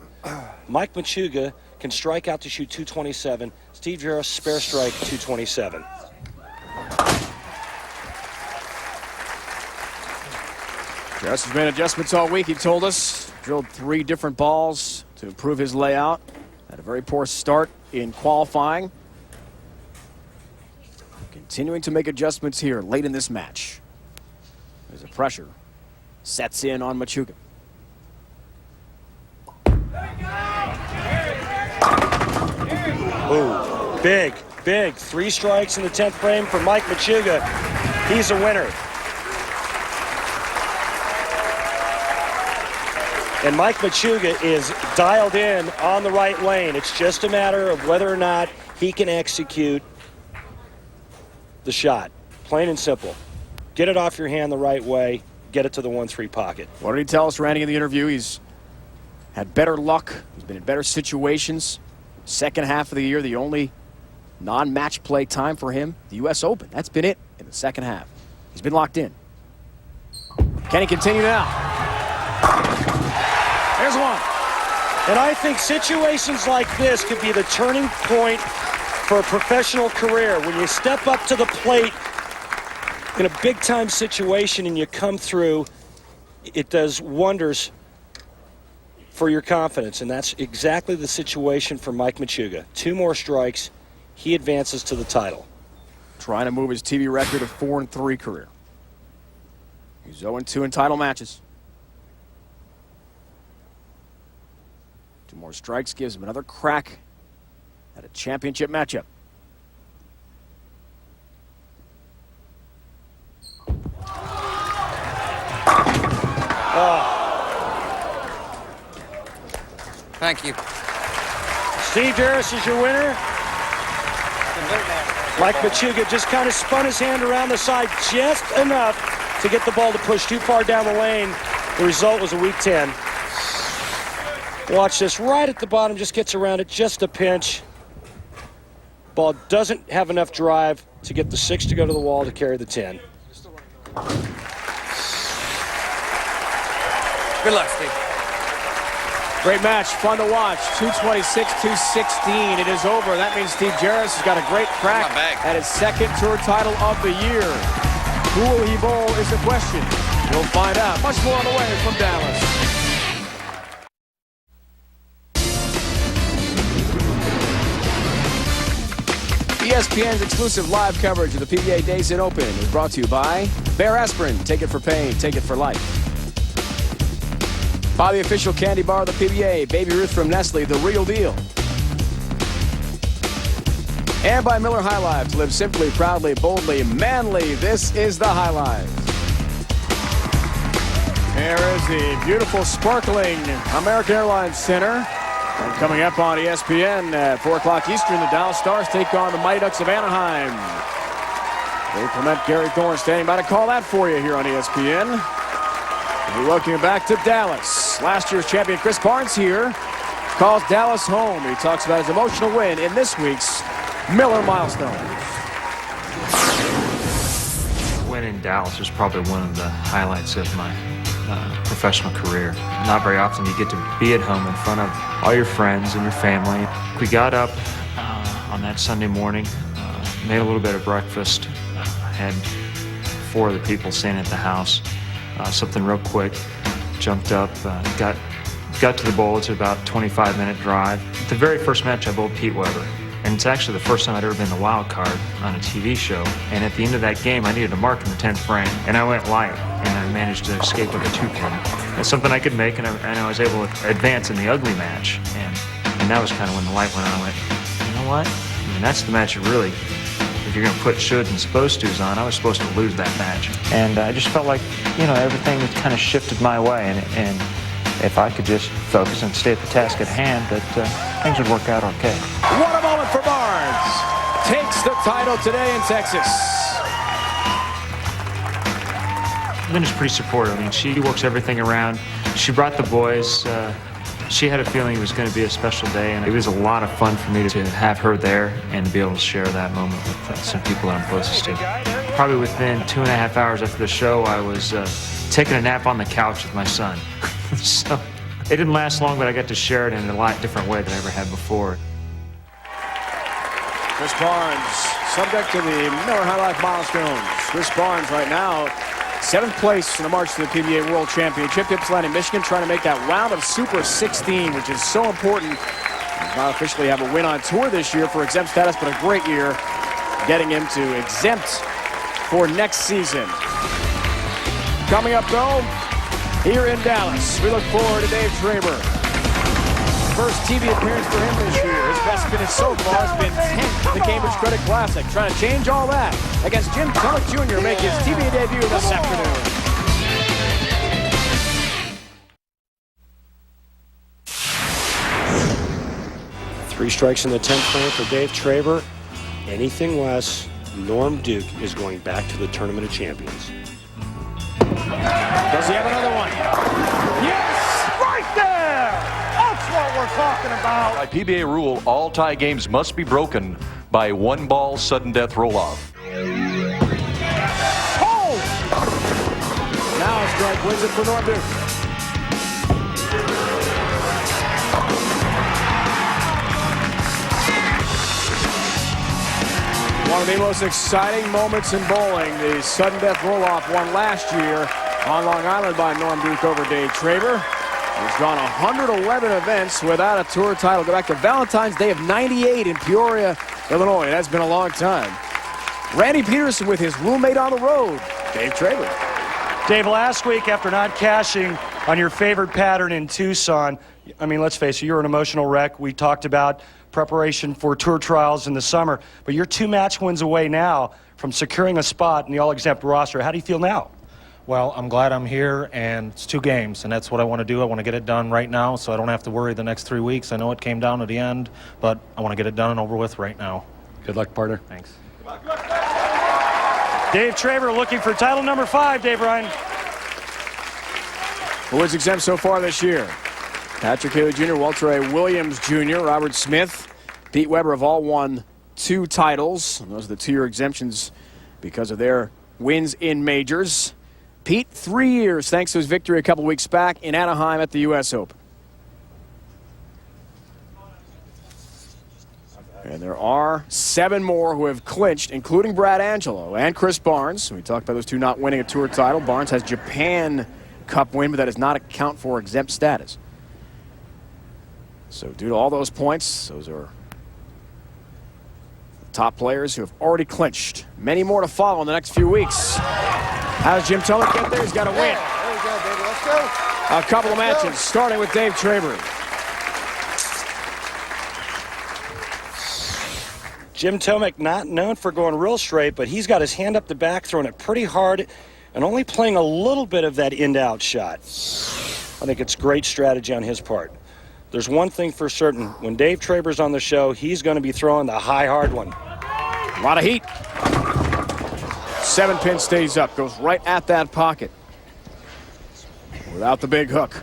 Mike Machuga can strike out to shoot 227. Steve Jaros, spare strike, 227. Jaros has made adjustments all week, he told us. Drilled 3 different balls to improve his layout. Had a very poor start in qualifying. Continuing to make adjustments here late in this match. There's a pressure. Sets in on Machuga. Ooh, big, big. 3 strikes in the 10th frame for Mike Machuga. He's a winner. And Mike Machuga is dialed in on the right lane. It's just a matter of whether or not he can execute the shot. Plain and simple. Get it off your hand the right way. Get it to the 1-3 pocket. What did he tell us, Randy, in the interview? He's had better luck. He's been in better situations. Second half of the year, the only non-match play time for him, the U.S. Open. That's been it in the second half. He's been locked in. Can he continue now? There's one. And I think situations like this could be the turning point for a professional career. When you step up to the plate in a big-time situation and you come through, it does wonders for your confidence. And that's exactly the situation for Mike Machuga. 2 more strikes, he advances to the title. Trying to move his TV record of 4-3 career. He's 0-2 in title matches. 2 more strikes gives him another crack at a championship matchup. Thank you. Steve Jaros is your winner. Mike Machuga just kind of spun his hand around the side just enough to get the ball to push too far down the lane. The result was a weak 10. Watch this, right at the bottom, just gets around it, just a pinch. Ball doesn't have enough drive to get the 6 to go to the wall to carry the 10. Good luck, Steve. Great match, fun to watch. 226-216. It is over. That means Steve Jaros has got a great crack at his second tour title of the year. Who will he bowl is the question. We'll find out. Much more on the way from Dallas. ESPN's exclusive live coverage of the PBA Days Inn Open is brought to you by Bear Aspirin. Take it for pain, take it for life. By the official candy bar of the PBA, Baby Ruth from Nestle, the real deal. And by Miller High Life, to live simply, proudly, boldly, manly. This is the High Life. There is the beautiful, sparkling American Airlines Center. And coming up on ESPN at 4 o'clock Eastern, the Dallas Stars take on the Mighty Ducks of Anaheim. Dave Clement, Gary Thorne standing by to call that for you here on ESPN. We welcome you back to Dallas. Last year's champion Chris Barnes here calls Dallas home. He talks about his emotional win in this week's Miller Milestone. Win in Dallas was probably one of the highlights of my professional career. Not very often you get to be at home in front of all your friends and your family. We got up on that Sunday morning, made a little bit of breakfast, had 4 of the people staying at the house. Something real quick, jumped up, got to the bowl. It's about a 25-minute drive. The very first match I bowled Pete Weber, and it's actually the first time I'd ever been the wild card on a TV show. And at the end of that game, I needed a mark in the 10th frame, and I went light, and I managed to escape with a 2-pin. It's something I could make, and I was able to advance in the ugly match. And that was kind of when the light went on. I went, you know what? I mean, that's the match you really, if you're going to put shoulds and supposed to's on, I was supposed to lose that match. And I just felt like, you know, everything had kind of shifted my way, and if I could just focus and stay at the task at hand, that things would work out okay. What a moment for Barnes. Takes the title today in Texas. Linda's pretty supportive. I mean, she works everything around. She brought the boys. She had a feeling it was going to be a special day, and it was a lot of fun for me to have her there and to be able to share that moment with some people that I'm closest to. Probably within 2.5 hours after the show, I was taking a nap on the couch with my son. So it didn't last long, but I got to share it in a lot different way than I ever had before. Chris Barnes, subject to the Miller High Life milestones. Chris Barnes right now, 7th place in the march to the PBA World Championship. Ypsilanti, Michigan, trying to make that round of Super 16, which is so important. Does not officially have a win on tour this year for exempt status, but a great year getting him to exempt for next season. Coming up, though, here in Dallas, we look forward to Dave Traber. First TV appearance for him this year. His best finish so far has been 10th at the Cambridge Credit Classic. Trying to change all that against Jim Tomek Jr. make his TV debut this afternoon. Three strikes in the 10th frame for Dave Traber. Anything less, Norm Duke is going back to the Tournament of Champions. Does he have another one? Yes! Right there! That's what we're talking about. By PBA rule, all tie games must be broken by 1-ball sudden death roll-off. Oh! Now a strike wins it for Norm Duke. One of the most exciting moments in bowling, the sudden death roll-off won last year on Long Island by Norm Duke over Dave Traber. He's gone 111 events without a tour title. Go back to Valentine's Day of '98 in Peoria, Illinois. That's been a long time. Randy Peterson with his roommate on the road, Dave Traber. Dave, last week after not cashing on your favorite pattern in Tucson, I mean, let's face it, you're an emotional wreck. We talked about preparation for tour trials in the summer, but you're 2 match wins away now from securing a spot in the all-exempt roster. How do you feel now? Well, I'm glad I'm here, and it's 2 games, and that's what I want to do. I want to get it done right now so I don't have to worry the next 3 weeks. I know it came down to the end, but I want to get it done and over with right now. Good luck, partner. Thanks. Dave Traber looking for title number 5, Dave Ryan. Who is exempt so far this year? Patrick Haley Jr., Walter A. Williams Jr., Robert Smith, Pete Weber have all won 2 titles. And those are the 2-year exemptions because of their wins in majors. Pete, 3 years thanks to his victory a couple weeks back in Anaheim at the U.S. Open. And there are 7 more who have clinched, including Brad Angelo and Chris Barnes. We talked about those 2 not winning a tour title. Barnes has Japan Cup win, but that does not account for exempt status. So due to all those points, those are the top players who have already clinched. Many more to follow in the next few weeks. How does Jim Tomek get there? He's got to win. There we go, baby. Let's go. A couple of matches, starting with Dave Traber. Jim Tomek, not known for going real straight, but he's got his hand up the back, throwing it pretty hard, and only playing a little bit of that in-out shot. I think it's great strategy on his part. There's one thing for certain. When Dave Traber's on the show, he's going to be throwing the high, hard one. A lot of heat. 7-pin stays up, goes right at that pocket without the big hook.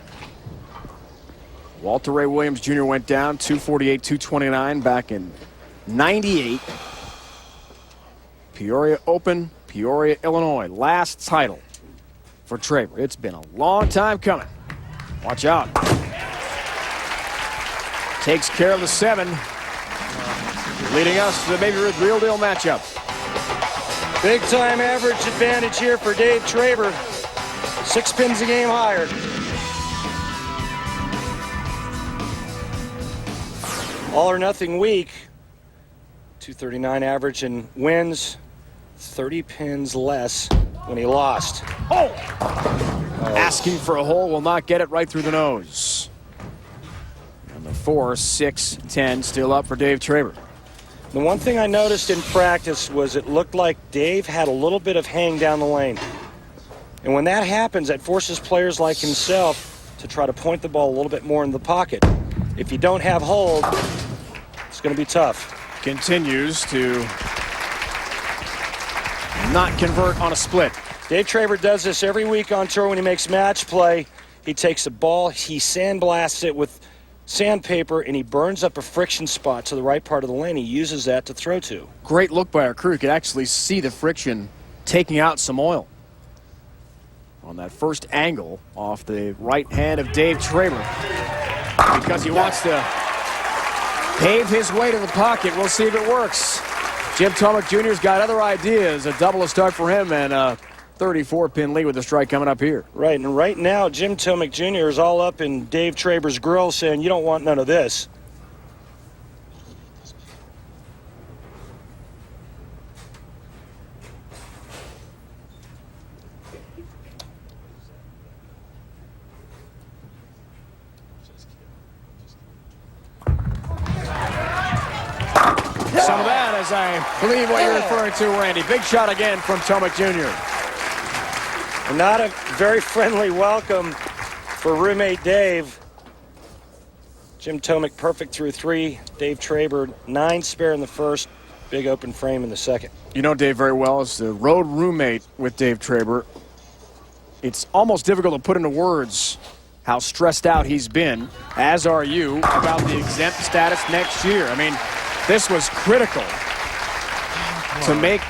Walter Ray Williams Jr. went down 248, 229 back in '98. Peoria Open, Peoria, Illinois. Last title for Traber. It's been a long time coming. Watch out. Takes care of the 7, leading us to the Baby Ruth Real Deal matchup. Big time average advantage here for Dave Traber. 6 pins a game higher. All or nothing week. 239 average in wins. 30 pins less when he lost. Oh! Asking for a hole, will not get it, right through the nose. And the 4, 6, 10 still up for Dave Traber. The one thing I noticed in practice was it looked like Dave had a little bit of hang down the lane. And when that happens, that forces players like himself to try to point the ball a little bit more in the pocket. If you don't have hold, It's going to be tough. Continues to not convert on a split. Dave Traber does this every week on tour when he makes match play. He takes a ball, he sandblasts it with sandpaper, and he burns up a friction spot to the right part of the lane. He uses that to throw to. Great look by our crew. You could actually see the friction taking out some oil on that first angle off the right hand of Dave Traber. Because he wants to pave his way to the pocket. We'll see if it works. Jim Tomek Jr.'s got other ideas. A double to start for him and a 34-pin lead with the strike coming up here. Right, and right now Jim Tomek Jr. is all up in Dave Traber's grill saying, you don't want none of this. Some of that, as I believe what you're referring to, Randy. Big shot again from Tomek Jr. Not a very friendly welcome for roommate Dave. Jim Tomek perfect through 3. Dave Traber 9 spare in the first. Big open frame in the second. You know Dave very well as the road roommate with Dave Traber. It's almost difficult to put into words how stressed out he's been, as are you, about the exempt status next year. I mean, this was critical to make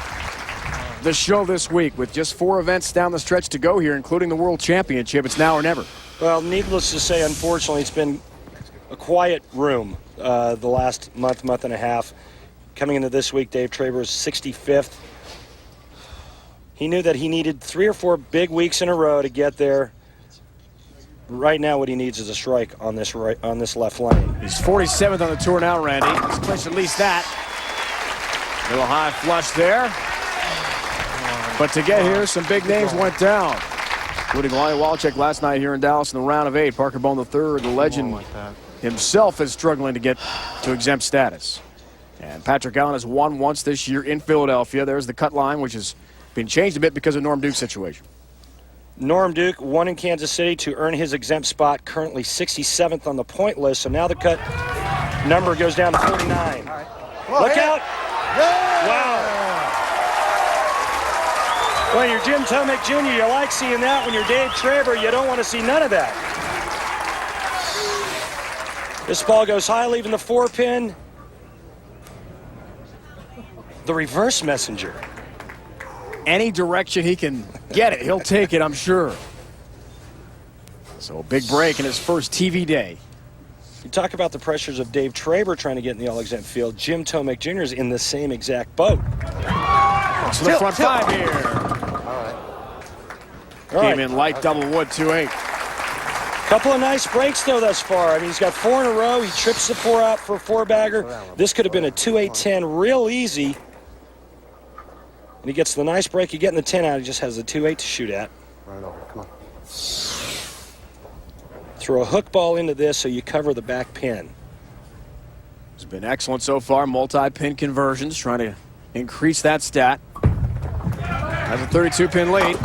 the show this week with just 4 events down the stretch to go here, including the World Championship. It's now or never. Well, needless to say, unfortunately, it's been a quiet room the last month and a half. Coming into this week, Dave Traber is 65th. He knew that he needed 3 or 4 big weeks in a row to get there. Right now, what he needs is a strike on this left lane. He's 47th on the tour now, Randy. He's clinched at least that. Little high flush there. But to get here, some big names went down, including Lonnie Walchek last night here in Dallas in the round of 8. Parker Bone III, the legend himself, is struggling to get to exempt status. And Patrick Allen has won once this year in Philadelphia. There's the cut line, which has been changed a bit because of Norm Duke's situation. Norm Duke won in Kansas City to earn his exempt spot, currently 67th on the point list. So now the cut number goes down to 49. Look out! Wow! When you're Jim Tomek Jr., you like seeing that. When you're Dave Traber, you don't want to see none of that. This ball goes high, leaving the 4-pin. The reverse messenger. Any direction he can get it, he'll take it, I'm sure. So a big break in his first TV day. You talk about the pressures of Dave Traber trying to get in the all-exempt field. Jim Tomek Jr. is in the same exact boat. To the front 5 here. Came in light double wood, 2-8. Couple of nice breaks, though, thus far. I mean, he's got 4 in a row. He trips the 4 out for a 4-bagger. This could have been a 2-8-10 real easy. And he gets the nice break. You get in the 10 out, he just has the 2-8 to shoot at. Right over, come on. Throw a hook ball into this so you cover the back pin. It's been excellent so far. Multi-pin conversions, trying to increase that stat. Has a 32-pin lead.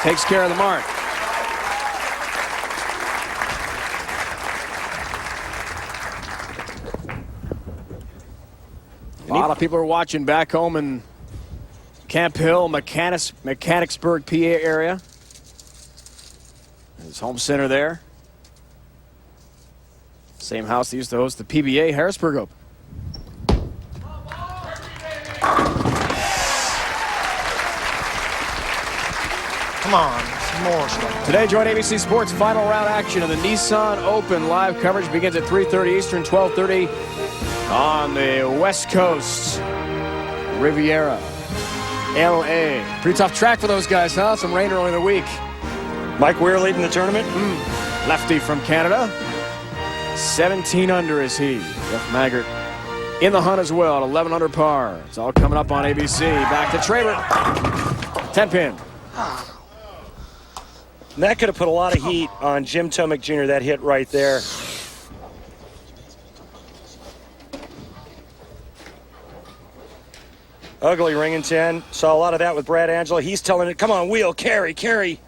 Takes care of the mark. A lot of people are watching back home in Camp Hill, Mechanicsburg, PA area. His home center there. Same house that used to host the PBA Harrisburg Open. Come on, some more stuff. Today, join ABC Sports final round action of the Nissan Open. Live coverage begins at 3:30 Eastern, 12:30 on the West Coast. Riviera, LA. Pretty tough track for those guys, huh? Some rain early in the week. Mike Weir leading the tournament. Lefty from Canada. 17 under is he. Jeff Maggart in the hunt as well at 11 under par. It's all coming up on ABC. Back to Traber. 10-pin. And that could have put a lot of heat on Jim Tomek Jr., that hit right there. Ugly ring in 10. Saw a lot of that with Brad Angelo. He's telling it, come on, wheel, carry, carry.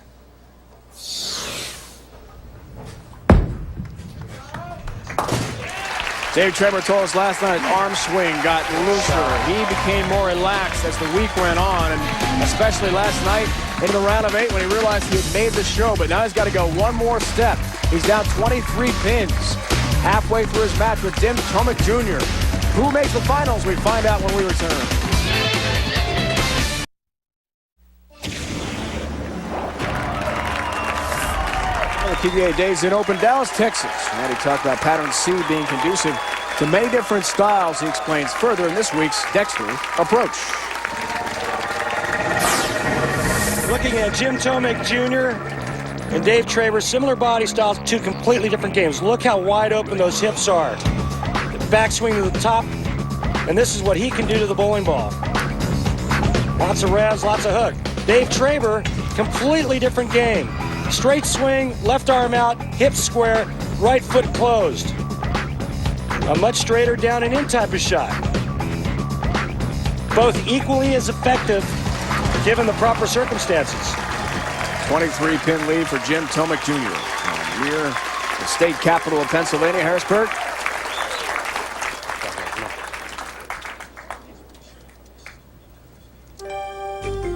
Dave Traber told us last night his arm swing got looser. He became more relaxed as the week went on, and especially last night into the round of 8 when he realized he had made the show. But now he's got to go one more step. He's down 23 pins, halfway through his match with Jim Tomek Jr. Who makes the finals? We find out when we return. The PBA Days Inn Open, Dallas, Texas. And he talked about pattern C being conducive to many different styles. He explains further in this week's Dexter Approach. Looking at Jim Tomek Jr. and Dave Traber, similar body styles, two completely different games. Look how wide open those hips are. The backswing to the top, and this is what he can do to the bowling ball. Lots of revs, lots of hook. Dave Traber, completely different game. Straight swing, left arm out, hips square, right foot closed. A much straighter down and in type of shot. Both equally as effective given the proper circumstances. 23-pin lead for Jim Tomek Jr. Near the state capital of Pennsylvania, Harrisburg.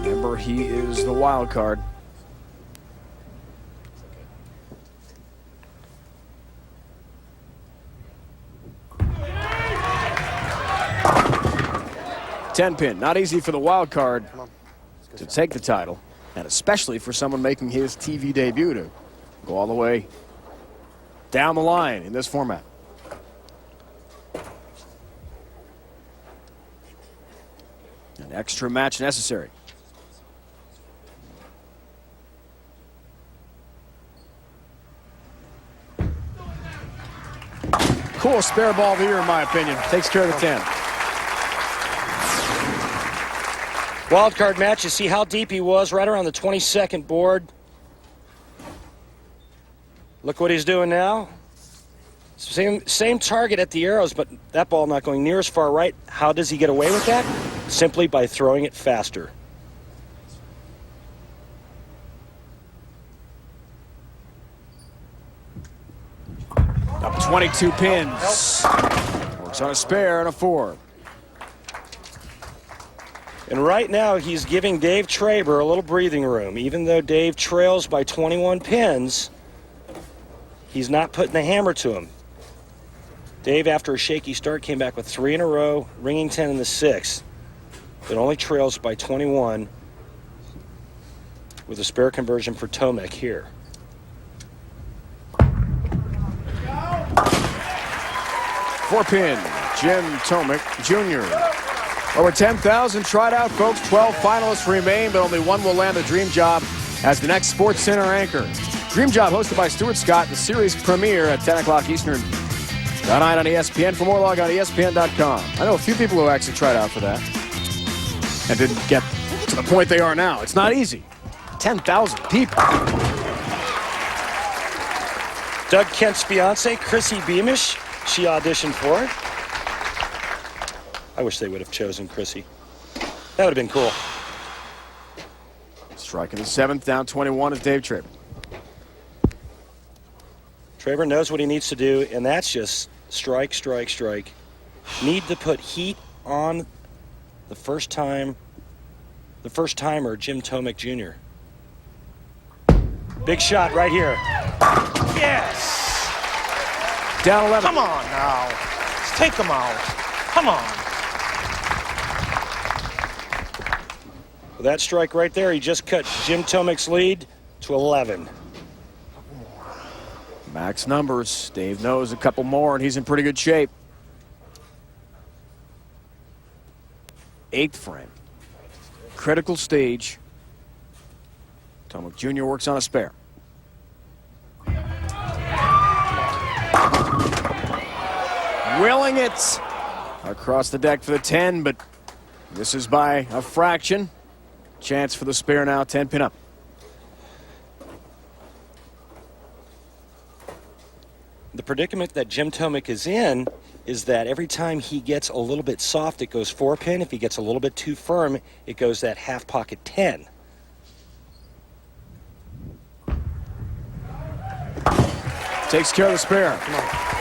Remember, he is the wild card. Ten-pin, not easy for the wild card to take the title, and especially for someone making his TV debut to go all the way down the line in this format. An extra match necessary. Cool spare ball of the year, in my opinion. Takes care of the 10. Wild card match, you see how deep he was, right around the 22nd board. Look what he's doing now. Same target at the arrows, but that ball not going near as far right. How does he get away with that? Simply by throwing it faster. Up 22 pins. Works on a spare and a 4. And right now, he's giving Dave Traber a little breathing room. Even though Dave trails by 21 pins, he's not putting the hammer to him. Dave, after a shaky start, came back with 3 in a row, ringing 10 in the 6th. But only trails by 21 with a spare conversion for Tomek here. Four-pin, Jim Tomek Jr. Over 10,000 tried out, folks. 12 finalists remain, but only one will land the dream job as the next Sports Center anchor. Dream Job hosted by Stuart Scott, the series premiere at 10 o'clock Eastern tonight on ESPN. For more, log on ESPN.com. I know a few people who actually tried out for that and didn't get to the point they are now. It's not easy. 10,000 people. Doug Kent's fiance, Chrissy Beamish, she auditioned for it. I wish they would have chosen Chrissy. That would have been cool. Striking the 7th, down 21 is Dave Traber. Traber knows what he needs to do, and that's just strike, strike, strike. Need to put heat on the first-timer, Jim Tomek Jr. Big shot right here. Yes! Down 11. Come on now. Let's take them out. Come on. With that strike right there, he just cut Jim Tomek's lead to 11. Max numbers. Dave knows a couple more, and he's in pretty good shape. 8th frame. Critical stage. Tomek Jr. works on a spare. Willing it across the deck for the 10, but this is by a fraction. Chance for the spare now, 10 pin up. The predicament that Jim Tomek is in is that every time he gets a little bit soft, it goes 4 pin. If he gets a little bit too firm, it goes that half pocket 10. Takes care of the spare. Come on.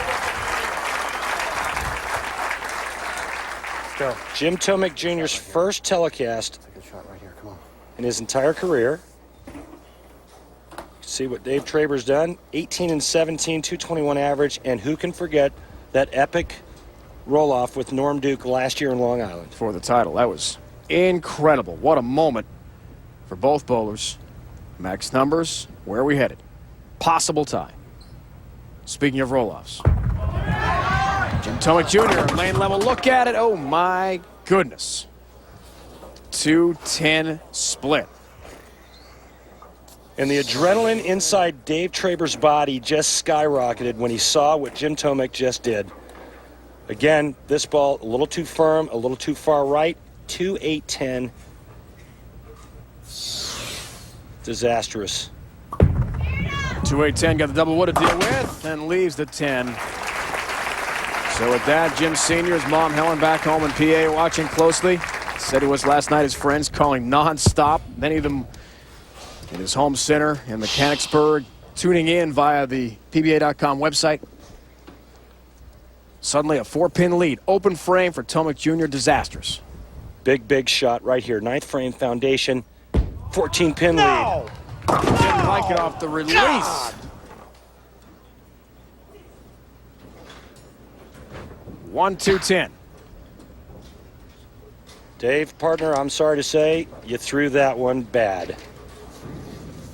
there. Jim Tomek Jr.'s first telecast in his entire career. See what Dave Traber's done. 18 and 17, 221 average, and who can forget that epic roll-off with Norm Duke last year in Long Island. For the title. That was incredible. What a moment for both bowlers. Max numbers, where are we headed? Possible tie. Speaking of roll-offs. Jim Tomek Jr., lane level, look at it. Oh my goodness. 2-10 split. And the adrenaline inside Dave Traber's body just skyrocketed when he saw what Jim Tomek just did. Again, this ball a little too firm, a little too far right. 2-8-10. Disastrous. 2-8-10, got the double wood to deal with, and leaves the 10. So with that, Jim Sr.'s mom, Helen, back home in PA, watching closely. Said it was last night his friends calling non-stop. Many of them in his home center in Mechanicsburg, tuning in via the PBA.com website. Suddenly a 4-pin lead. Open frame for Tomek Jr. Disastrous. Big shot right here. 9th frame foundation. 14-pin lead. Didn't like it off the release. God. 1-2-10. Dave, partner, I'm sorry to say, you threw that one bad.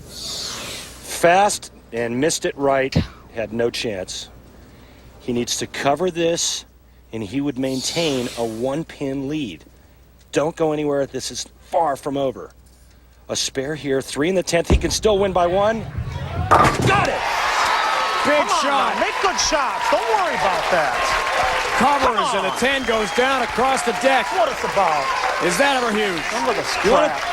Fast and missed it right. Had no chance. He needs to cover this, and he would maintain a 1-pin lead. Don't go anywhere. This is far from over. A spare here, 3 in the 10th. He can still win by 1. Got it! Big shot. Now, make good shots. Don't worry about that. Covers, and the 10 goes down across the deck. What it's about. Is that ever huge? Don't look at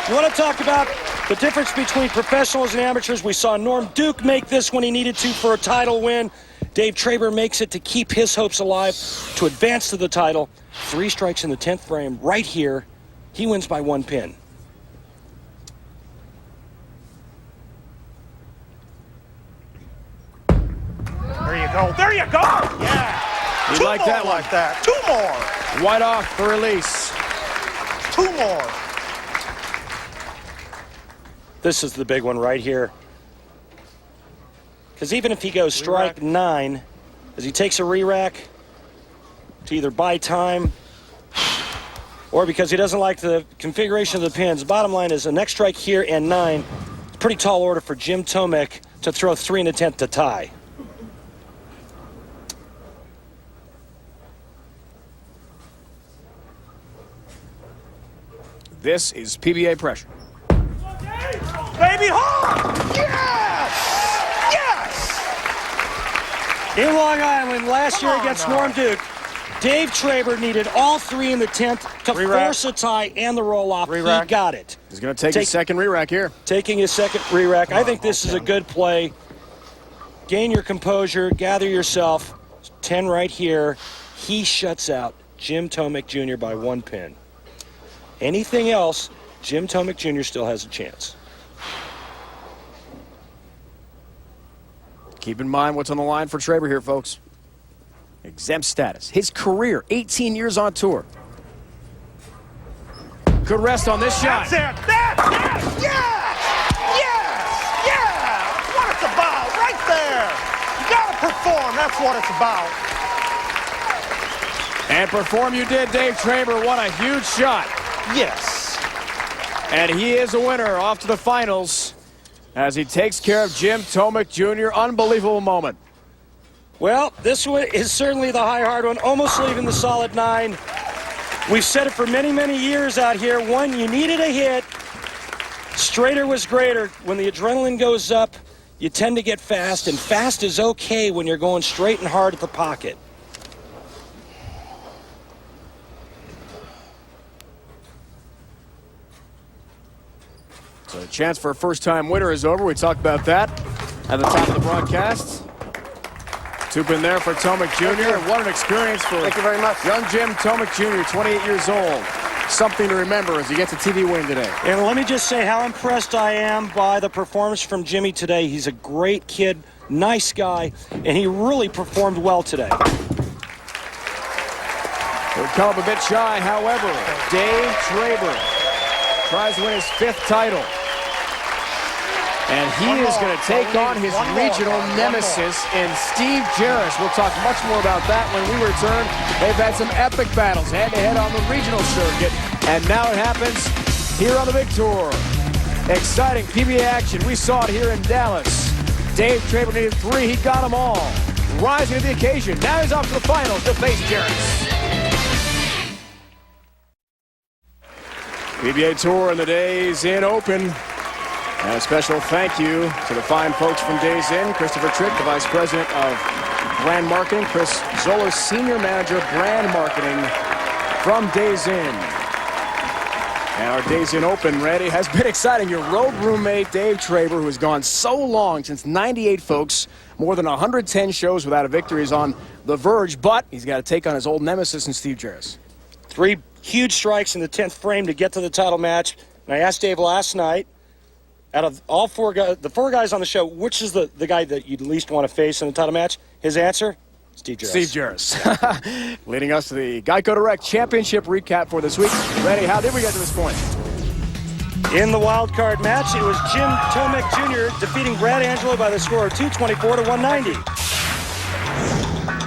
You want to talk about the difference between professionals and amateurs? We saw Norm Duke make this when he needed to for a title win. Dave Traber makes it to keep his hopes alive to advance to the title. 3 strikes in the 10th frame right here. He wins by 1 pin. There you go. There you go. Yeah. You 2 like more that one? like that. 2 more. White off the release. 2 more. This is the big one right here. Because even if he goes strike 9, as he takes a re-rack to either buy time or because he doesn't like the configuration of the pins, the bottom line is the next strike here and 9. It's a pretty tall order for Jim Tomek to throw 3 in the 10th to tie. This is PBA pressure. Baby, home! Yes! Yes! In Long Island last Come year on against now. Norm Duke, Dave Traber needed all 3 in the 10th to Re-rack. force a tie and the roll-off. He Re-rack. got it. He's going to take his second re-rack here. Taking his second re-rack. I think this is a good play. Gain your composure. Gather yourself. 10 right here. He shuts out Jim Tomek Jr. by 1 pin. Anything else, Jim Tomek Jr. still has a chance. Keep in mind what's on the line for Traber here, folks. Exempt status. His career, 18 years on tour. Could rest on this shot. That's it. That's it. Yes! Yes! Yeah! That's what it's about. Right there. You got to perform. That's what it's about. And perform you did, Dave Traber. What a huge shot. Yes. And he is a winner off to the finals as he takes care of Jim Tomek Jr. Unbelievable moment. Well, this one is certainly the high hard one, almost leaving the solid 9. We've said it for many, many years out here. One, you needed a hit. Straighter was greater. When the adrenaline goes up, you tend to get fast, and fast is okay when you're going straight and hard at the pocket. So the chance for a first-time winner is over. We talked about that at the top of the broadcast. 2 pin there for Tomek Jr. And what an experience for Thank you very much. young Jim Tomek Jr., 28 years old. Something to remember as he gets a TV win today. And let me just say how impressed I am by the performance from Jimmy today. He's a great kid, nice guy, and he really performed well today. Would come up a bit shy, however. Dave Traber tries to win his 5th title. And he is going to take on his regional nemesis in Steve Jaros. We'll talk much more about that when we return. They've had some epic battles head-to-head on the regional circuit. And now it happens here on the big tour. Exciting PBA action. We saw it here in Dallas. Dave Traber needed 3. He got them all. Rising to the occasion. Now he's off to the finals to face Jaros. PBA Tour and the Days Inn Open. And a special thank you to the fine folks from Days Inn. Christopher Trick, the Vice President of Brand Marketing. Chris Zola, Senior Manager, Brand Marketing from Days Inn. And our Days Inn Open, Randy, has been exciting. Your road roommate, Dave Traber, who has gone so long, since '98, folks, more than 110 shows without a victory, is on the verge, but he's got to take on his old nemesis in Steve Jaros. 3 huge strikes in the 10th frame to get to the title match. And I asked Dave last night, out of all 4 guys, the 4 guys on the show, which is the guy that you'd least want to face in the title match? His answer? Steve Jaros. Steve Jaros. Leading us to the Geico Direct Championship recap for this week. Randy, how did we get to this point? In the wild card match, it was Jim Tomek Jr. defeating Brad Angelo by the score of 224 to 190.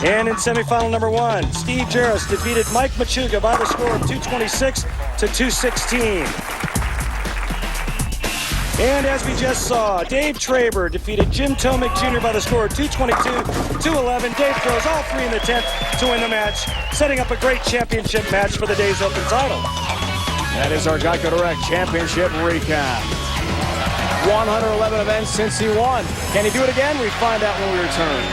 And in semifinal number 1, Steve Jaros defeated Mike Machuga by the score of 226 to 216. And as we just saw, Dave Traber defeated Jim Tomek Jr. by the score of 222 to 11. Dave throws all 3 in the 10th to win the match, setting up a great championship match for the Days Open title. That is our Geico Direct Championship recap. 111 events since he won. Can he do it again? We find out when we return.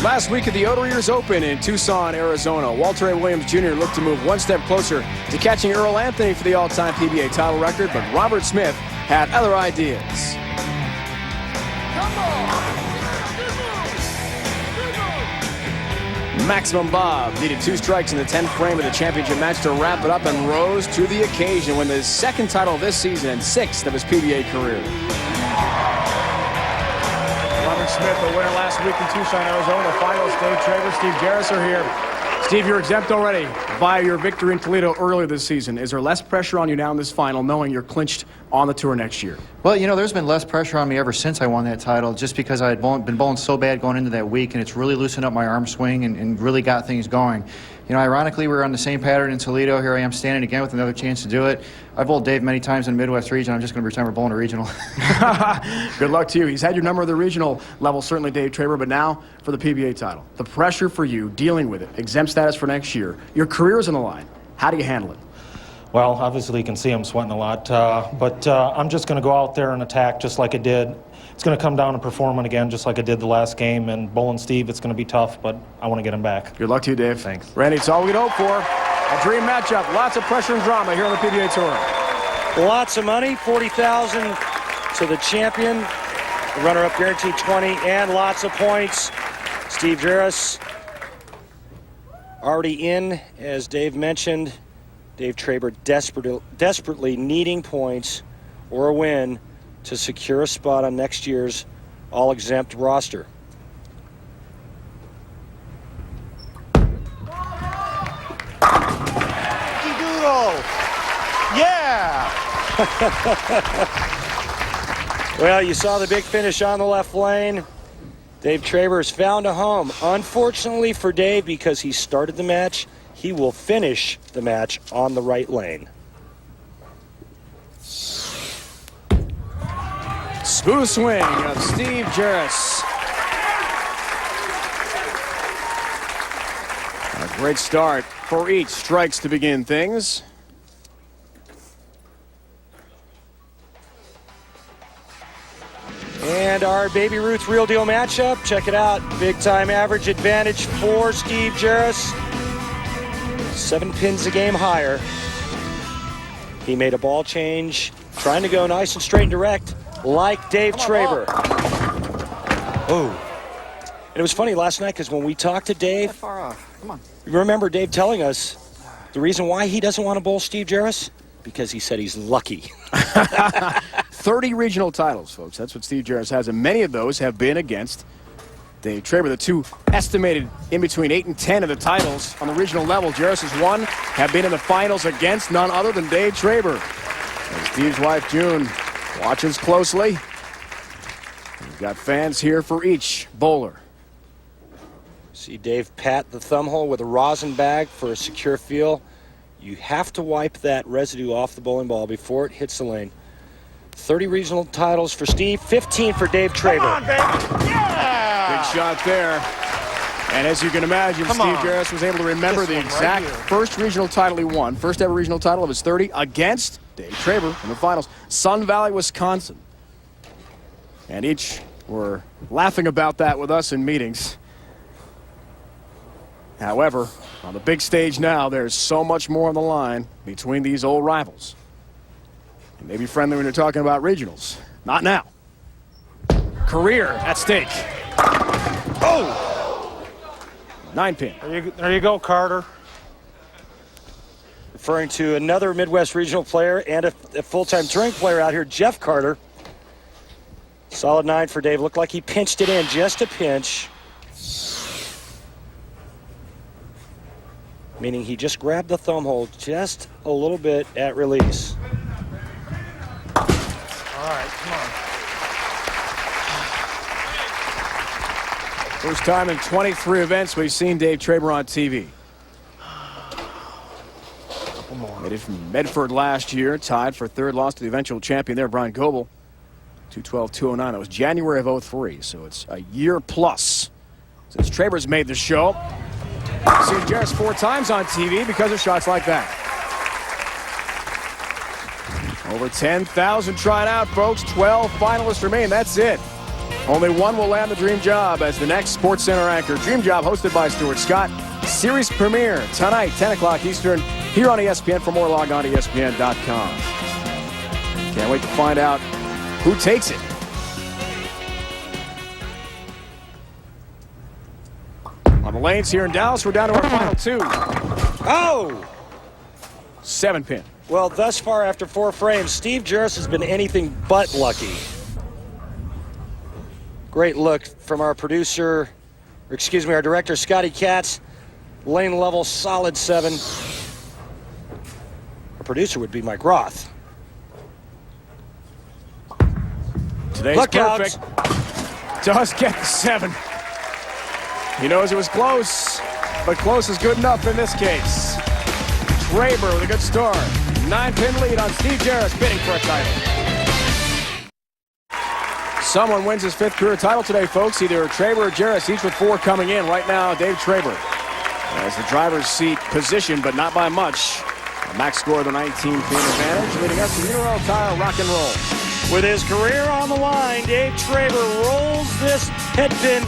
Last week at the Oteers Open in Tucson, Arizona, Walter A. Williams Jr. looked to move one step closer to catching Earl Anthony for the all-time PBA title record, but Robert Smith had other ideas. Maximum Bob needed 2 strikes in the 10th frame of the championship match to wrap it up and rose to the occasion, win his 2nd title this season and 6th of his PBA career. Robert Smith, the winner last week in Tucson, Arizona. The finals, Dave Traber, Steve Jaros are here. Steve, you're exempt already via your victory in Toledo earlier this season. Is there less pressure on you now in this final, knowing you're clinched on the tour next year? Well, you know, there's been less pressure on me ever since I won that title, just because I had been bowling so bad going into that week, and it's really loosened up my arm swing and really got things going. You know, ironically, we were on the same pattern in Toledo. Here I am standing again with another chance to do it. I've bowled Dave many times in the Midwest region. I'm just going to pretend we're bowling a regional. Good luck to you. He's had your number at the regional level, certainly Dave Traber, but now for the PBA title. The pressure for you, dealing with it, exempt status for next year. Your career is on the line. How do you handle it? Well, obviously you can see I'm sweating a lot, but I'm just going to go out there and attack just like I did. It's going to come down to performing again just like I did the last game, and bowling Steve, it's going to be tough, but I want to get him back. Good luck to you, Dave. Thanks. Randy, it's all we can hope for. A dream matchup. Lots of pressure and drama here on the PBA Tour. Lots of money, $40,000 to the champion. The runner-up guaranteed 20, and lots of points. Steve Jaros already in, as Dave mentioned. Dave Traber desperately needing points or a win to secure a spot on next year's all-exempt roster. Doodle. Yeah. Well, you saw the big finish on the left lane. Dave Traber has found a home. Unfortunately for Dave, because he started the match, he will finish the match on the right lane. Smooth swing of Steve Jaros. A great start for each. Strikes to begin things. And our Baby Ruth Real Deal matchup. Check it out. Big time average advantage for Steve Jaros. 7 pins a game higher. He made a ball change, trying to go nice and straight and direct, like Dave Traber. Oh. And it was funny last night, because when we talked to Dave, Far off. Come on. you remember Dave telling us the reason why he doesn't want to bowl Steve Jaros? Because he said he's lucky. 30 regional titles, folks. That's what Steve Jaros has, and many of those have been against Dave Traber, the two estimated in between 8 and 10 of the titles on the regional level. Jaros has won, have been in the finals against none other than Dave Traber. And Steve's wife, June, watches closely. We've got fans here for each bowler. See Dave pat the thumb hole with a rosin bag for a secure feel. You have to wipe that residue off the bowling ball before it hits the lane. 30 regional titles for Steve, 15 for Dave Traber. Come on, baby. Yeah! Good shot there. And as you can imagine, Steve Jaros was able to remember the exact first regional title he won, first ever regional title of his 30 against Dave Traber in the finals, Sun Valley, Wisconsin. And each were laughing about that with us in meetings. However, on the big stage now, there's so much more on the line between these old rivals. You may be friendly when you're talking about regionals. Not now. Career at stake. Oh! 9-pin. There you go, Carter. Referring to another Midwest regional player and a full-time touring player out here, Jeff Carter. Solid 9 for Dave. Looked like he pinched it in, just a pinch. Meaning he just grabbed the thumb hole just a little bit at release. All right, come on. First time in 23 events we've seen Dave Traber on TV. Made it from Medford last year, tied for third, lost to the eventual champion there, Brian Goebel. 212-209. That was January of 03, so it's a year plus since Traber's made the show. I've seen Jaros 4 times on TV because of shots like that. Over 10,000 trying out, folks. 12 finalists remain. That's it. Only one will land the dream job as the next SportsCenter anchor. Dream Job hosted by Stuart Scott. Series premiere tonight, 10 o'clock Eastern, here on ESPN. For more, log on to ESPN.com. Can't wait to find out who takes it. On the lanes here in Dallas, we're down to our final 2. Oh! 7-pin. Well, thus far after 4 frames, Steve Jaros has been anything but lucky. Great look from our producer, or excuse me, our director, Scotty Katz. Lane level, solid 7. Our producer would be Mike Roth. Today's Look perfect. Does get the 7. He knows it was close, but close is good enough in this case. Traber with a good start. 9-pin lead on Steve Jaros, bidding for a title. Someone wins his 5th career title today, folks. Either Traber or Jaros, each with 4 coming in. Right now, Dave Traber has the driver's seat position, but not by much. A max score of the 19-pin advantage, leading us to Uniroyal Tire Rock and Roll. With his career on the line, Dave Traber rolls this head pin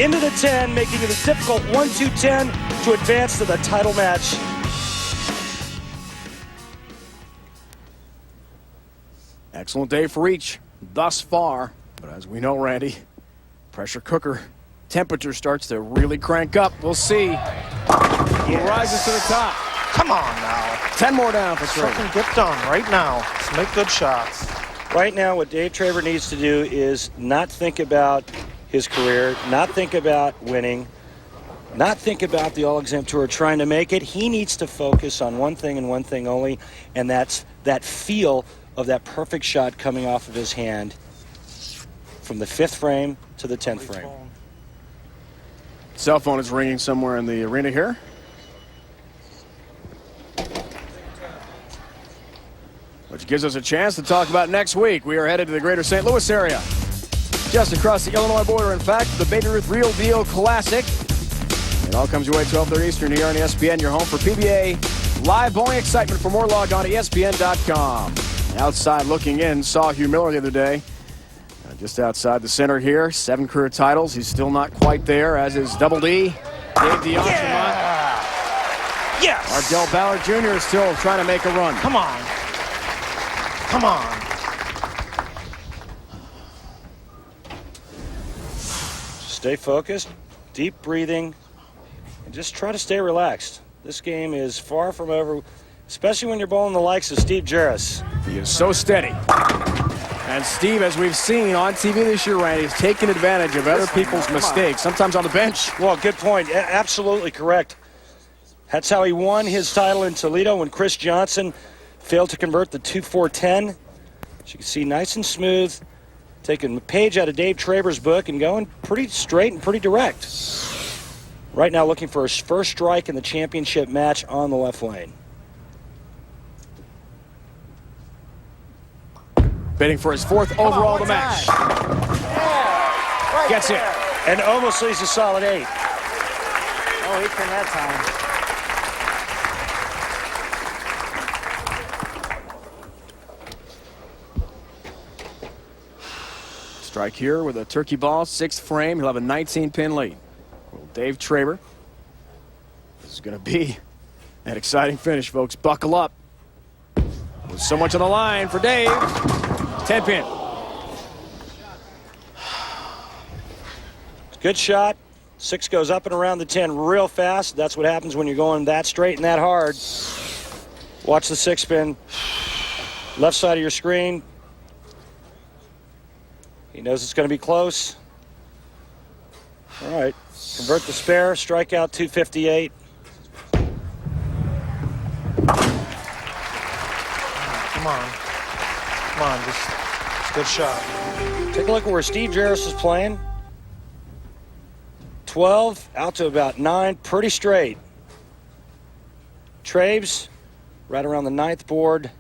into the 10, making it a difficult 1-2-10 to advance to the title match. Excellent day for each thus far, but as we know, Randy, pressure cooker temperature starts to really crank up. We'll see who rises to the top. Come on now. 10 more down for Traber. Something get done right now. Let's make good shots. Right now, what Dave Traber needs to do is not think about his career, not think about winning, not think about the All-Exempt Tour trying to make it. He needs to focus on one thing and one thing only, and that's that feel of that perfect shot coming off of his hand from the 5th frame to the 10th frame. Cell phone is ringing somewhere in the arena here. Which gives us a chance to talk about next week. We are headed to the greater St. Louis area. Just across the Illinois border, in fact, the Baby Ruth Real Deal Classic. It all comes your way 12:30 Eastern here on ESPN, your home for PBA live bowling excitement. For more, log on to ESPN.com. Outside looking in, saw Hugh Miller the other day. Just outside the center here, 7 career titles. He's still not quite there, as is Double D, Dave DeAngemont. Yes! Ardell Ballard Jr. is still trying to make a run. Come on. Come on. Stay focused, deep breathing, and just try to stay relaxed. This game is far from over, especially when you're bowling the likes of Steve Jaros. He is so steady. And Steve, as we've seen on TV this year, Randy, is taking advantage of other people's mistakes, sometimes on the bench. Well, good point. Absolutely correct. That's how he won his title in Toledo when Chris Johnson failed to convert the 2-4-10. As you can see, nice and smooth, taking a page out of Dave Traber's book and going pretty straight and pretty direct. Right now looking for his first strike in the championship match on the left lane. Bidding for his 4th overall of the match. Gets it. And almost leaves a solid 8. Oh, he can that time. Strike here with a turkey ball, 6th frame. He'll have a 19-pin lead. Well, Dave Traber. This is going to be an exciting finish, folks. Buckle up. With so much on the line for Dave. 10-pin. Good shot. 6 goes up and around the 10 real fast. That's what happens when you're going that straight and that hard. Watch the 6-pin. Left side of your screen. He knows it's going to be close. All right. Convert the spare. Strikeout 258. Come on. Come on, just good shot. Take a look at where Steve Jaros is playing. 12 out to about 9, pretty straight. Trabes right around the 9th board.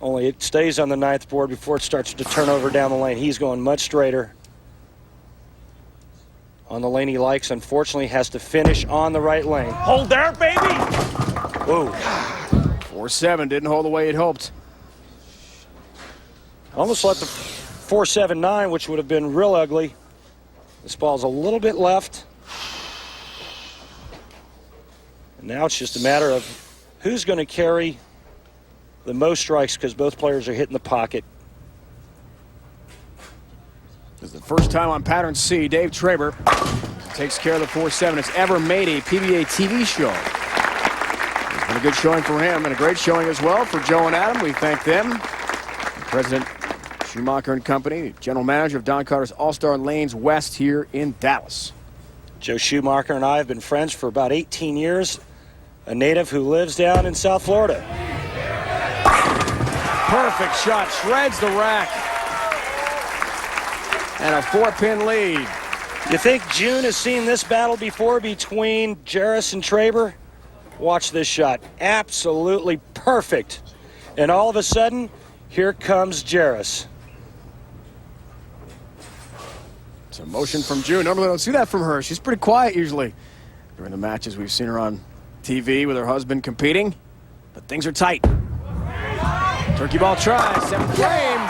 Only it stays on the 9th board before it starts to turn over down the lane. He's going much straighter. On the lane he likes, unfortunately, has to finish on the right lane. Hold there, baby! Whoa. 4-7 didn't hold the way he'd hoped. Almost let the 4-7-9, which would have been real ugly. This ball's a little bit left. And now it's just a matter of who's going to carry the most strikes because both players are hitting the pocket. This is the first time on Pattern C, Dave Traber takes care of the 4-7 has ever made a PBA TV show. It's been a good showing for him and a great showing as well for Joe and Adam. We thank them. President Schumacher and Company, general manager of Don Carter's All-Star Lanes West here in Dallas. Joe Schumacher and I have been friends for about 18 years. A native who lives down in South Florida. Perfect shot, shreds the rack. And a 4-pin lead. You think June has seen this battle before between Jaros and Traber? Watch this shot. Absolutely perfect. And all of a sudden, here comes Jaros. It's a motion from June. Normally, we don't see that from her. She's pretty quiet usually during the matches. We've seen her on TV with her husband competing, but things are tight. Turkey ball try, 7th frame.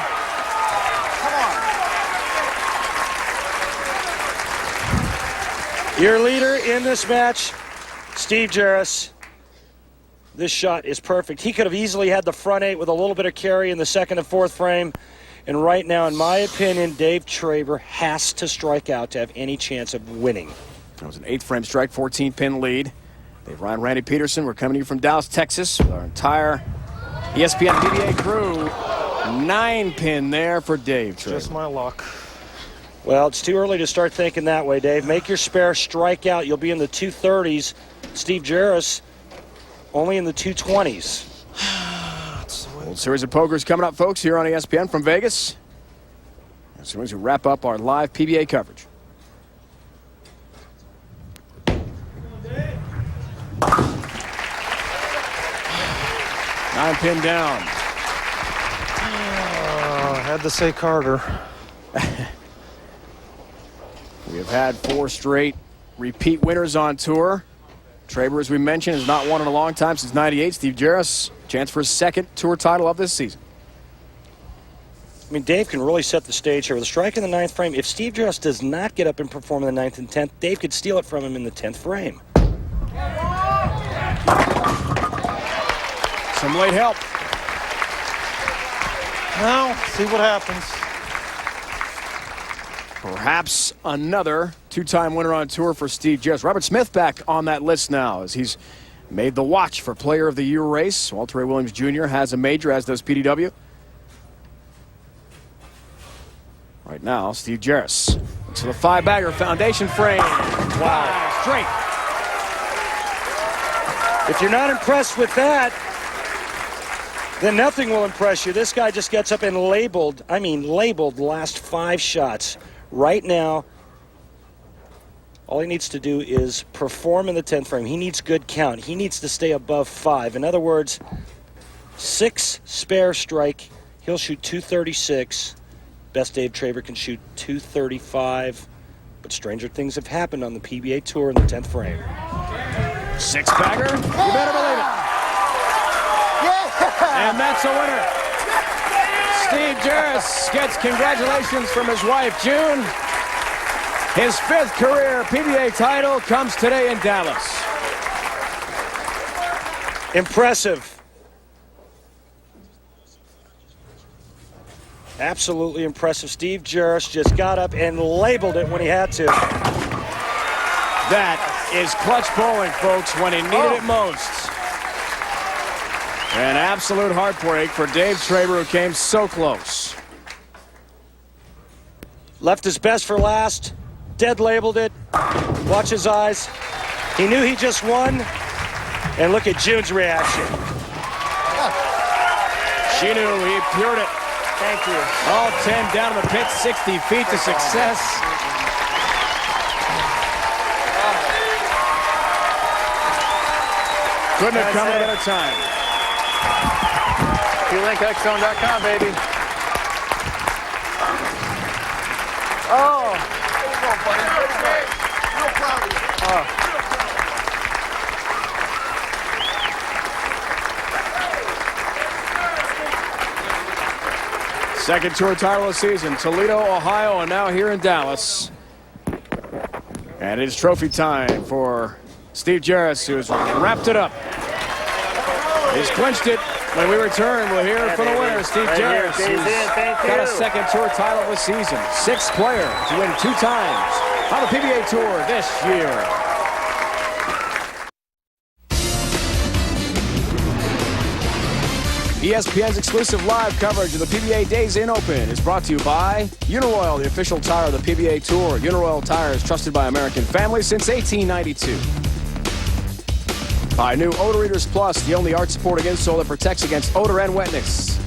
Your leader in this match, Steve Jaros. This shot is perfect. He could have easily had the front 8 with a little bit of carry in the 2nd and 4th frame. And right now, in my opinion, Dave Traber has to strike out to have any chance of winning. That was an 8th frame strike, 14-pin lead. Dave Ryan, Randy Peterson, we're coming to you from Dallas, Texas with our entire ESPN PBA crew. 9-pin there for Dave Traber. Just my luck. Well, it's too early to start thinking that way, Dave. Make your spare, strike out. You'll be in the 230s. Steve Jaros only in the 220s. World Series of Poker's coming up, folks, here on ESPN from Vegas. As soon as we wrap up our live PBA coverage. Nine pin down. I had to say Carter. We have had 4 straight repeat winners on tour. Traber, as we mentioned, has not won in a long time, since '98. Steve Jaros, chance for his 2nd tour title of this season. I mean, Dave can really set the stage here with a strike in the 9th frame. If Steve Jaros does not get up and perform in the 9th and 10th, Dave could steal it from him in the 10th frame. Some late help. Now, see what happens. Perhaps another 2-time winner on tour for Steve Jaros. Robert Smith back on that list now as he's made the watch for Player of the Year race. Walter Ray Williams Jr. has a major, as does PDW. Right now, Steve Jaros looks for the 5-bagger foundation frame. Wow. Straight. If you're not impressed with that, then nothing will impress you. This guy just gets up and labeled the last 5 shots. Right now, all he needs to do is perform in the 10th frame. He needs good count. He needs to stay above 5. In other words, 6 spare strike, he'll shoot 236. Best Dave Traber can shoot 235. But stranger things have happened on the PBA Tour in the 10th frame. 6-bagger, you better believe it. Yeah. And that's a winner. Steve Jaros gets congratulations from his wife, June. His 5th career PBA title comes today in Dallas. Impressive. Absolutely impressive. Steve Jaros just got up and labeled it when he had to. That is clutch bowling, folks, when he needed it most. An absolute heartbreak for Dave Traber, who came so close. Left his best for last. Dead labeled it. Watch his eyes. He knew he just won. And look at June's reaction. She knew he pured it. Thank you. All 10 down to the pit, 60 feet to success. Couldn't have come at a better time. QLinkXZone.com, baby. Oh. Second tour title of the season, Toledo, Ohio, and now here in Dallas. And it is trophy time for Steve Jaros, who has wrapped it up. He's clinched it. When we return, we'll hear from the winner, Steve Jaros, who's got a second tour title of the season. 6th player to win 2 times on the PBA Tour this year. ESPN's exclusive live coverage of the PBA Days Inn Open is brought to you by Uniroyal, the official tire of the PBA Tour. Uniroyal tires trusted by American families since 1892. By new Odor Readers Plus, the only arch-supporting insole that protects against odor and wetness.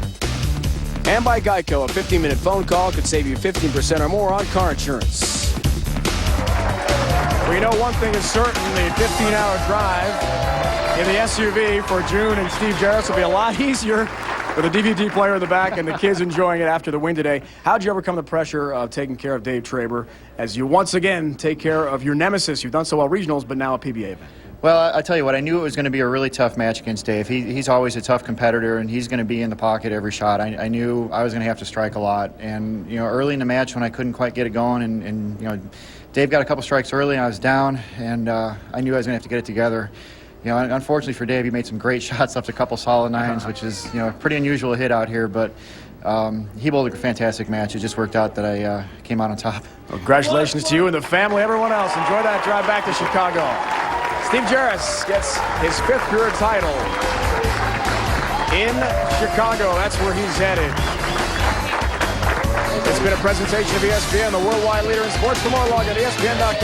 And by Geico, a 15-minute phone call could save you 15% or more on car insurance. We know one thing is certain, the 15-hour drive in the SUV for June and Steve Jaros will be a lot easier with a DVD player in the back and the kids enjoying it after the win today. How'd you overcome the pressure of taking care of Dave Traber as you once again take care of your nemesis? You've done so well regionals, but now a PBA event. Well, I tell you what, I knew it was going to be a really tough match against Dave. He's always a tough competitor, and he's going to be in the pocket every shot. I knew I was going to have to strike a lot. And, you know, early in the match when I couldn't quite get it going, and you know, Dave got a couple strikes early, and I was down, and I knew I was going to have to get it together. You know, unfortunately for Dave, he made some great shots, left a couple solid 9s, which is, you know, pretty unusual to hit out here, but he bowled a fantastic match. It just worked out that I came out on top. Well, congratulations to you and the family, everyone else. Enjoy that drive back to Chicago. Steve Jaros gets his 5th career title in Chicago. That's where he's headed. It's been a presentation of ESPN, the worldwide leader in sports. For more, log on ESPN.com.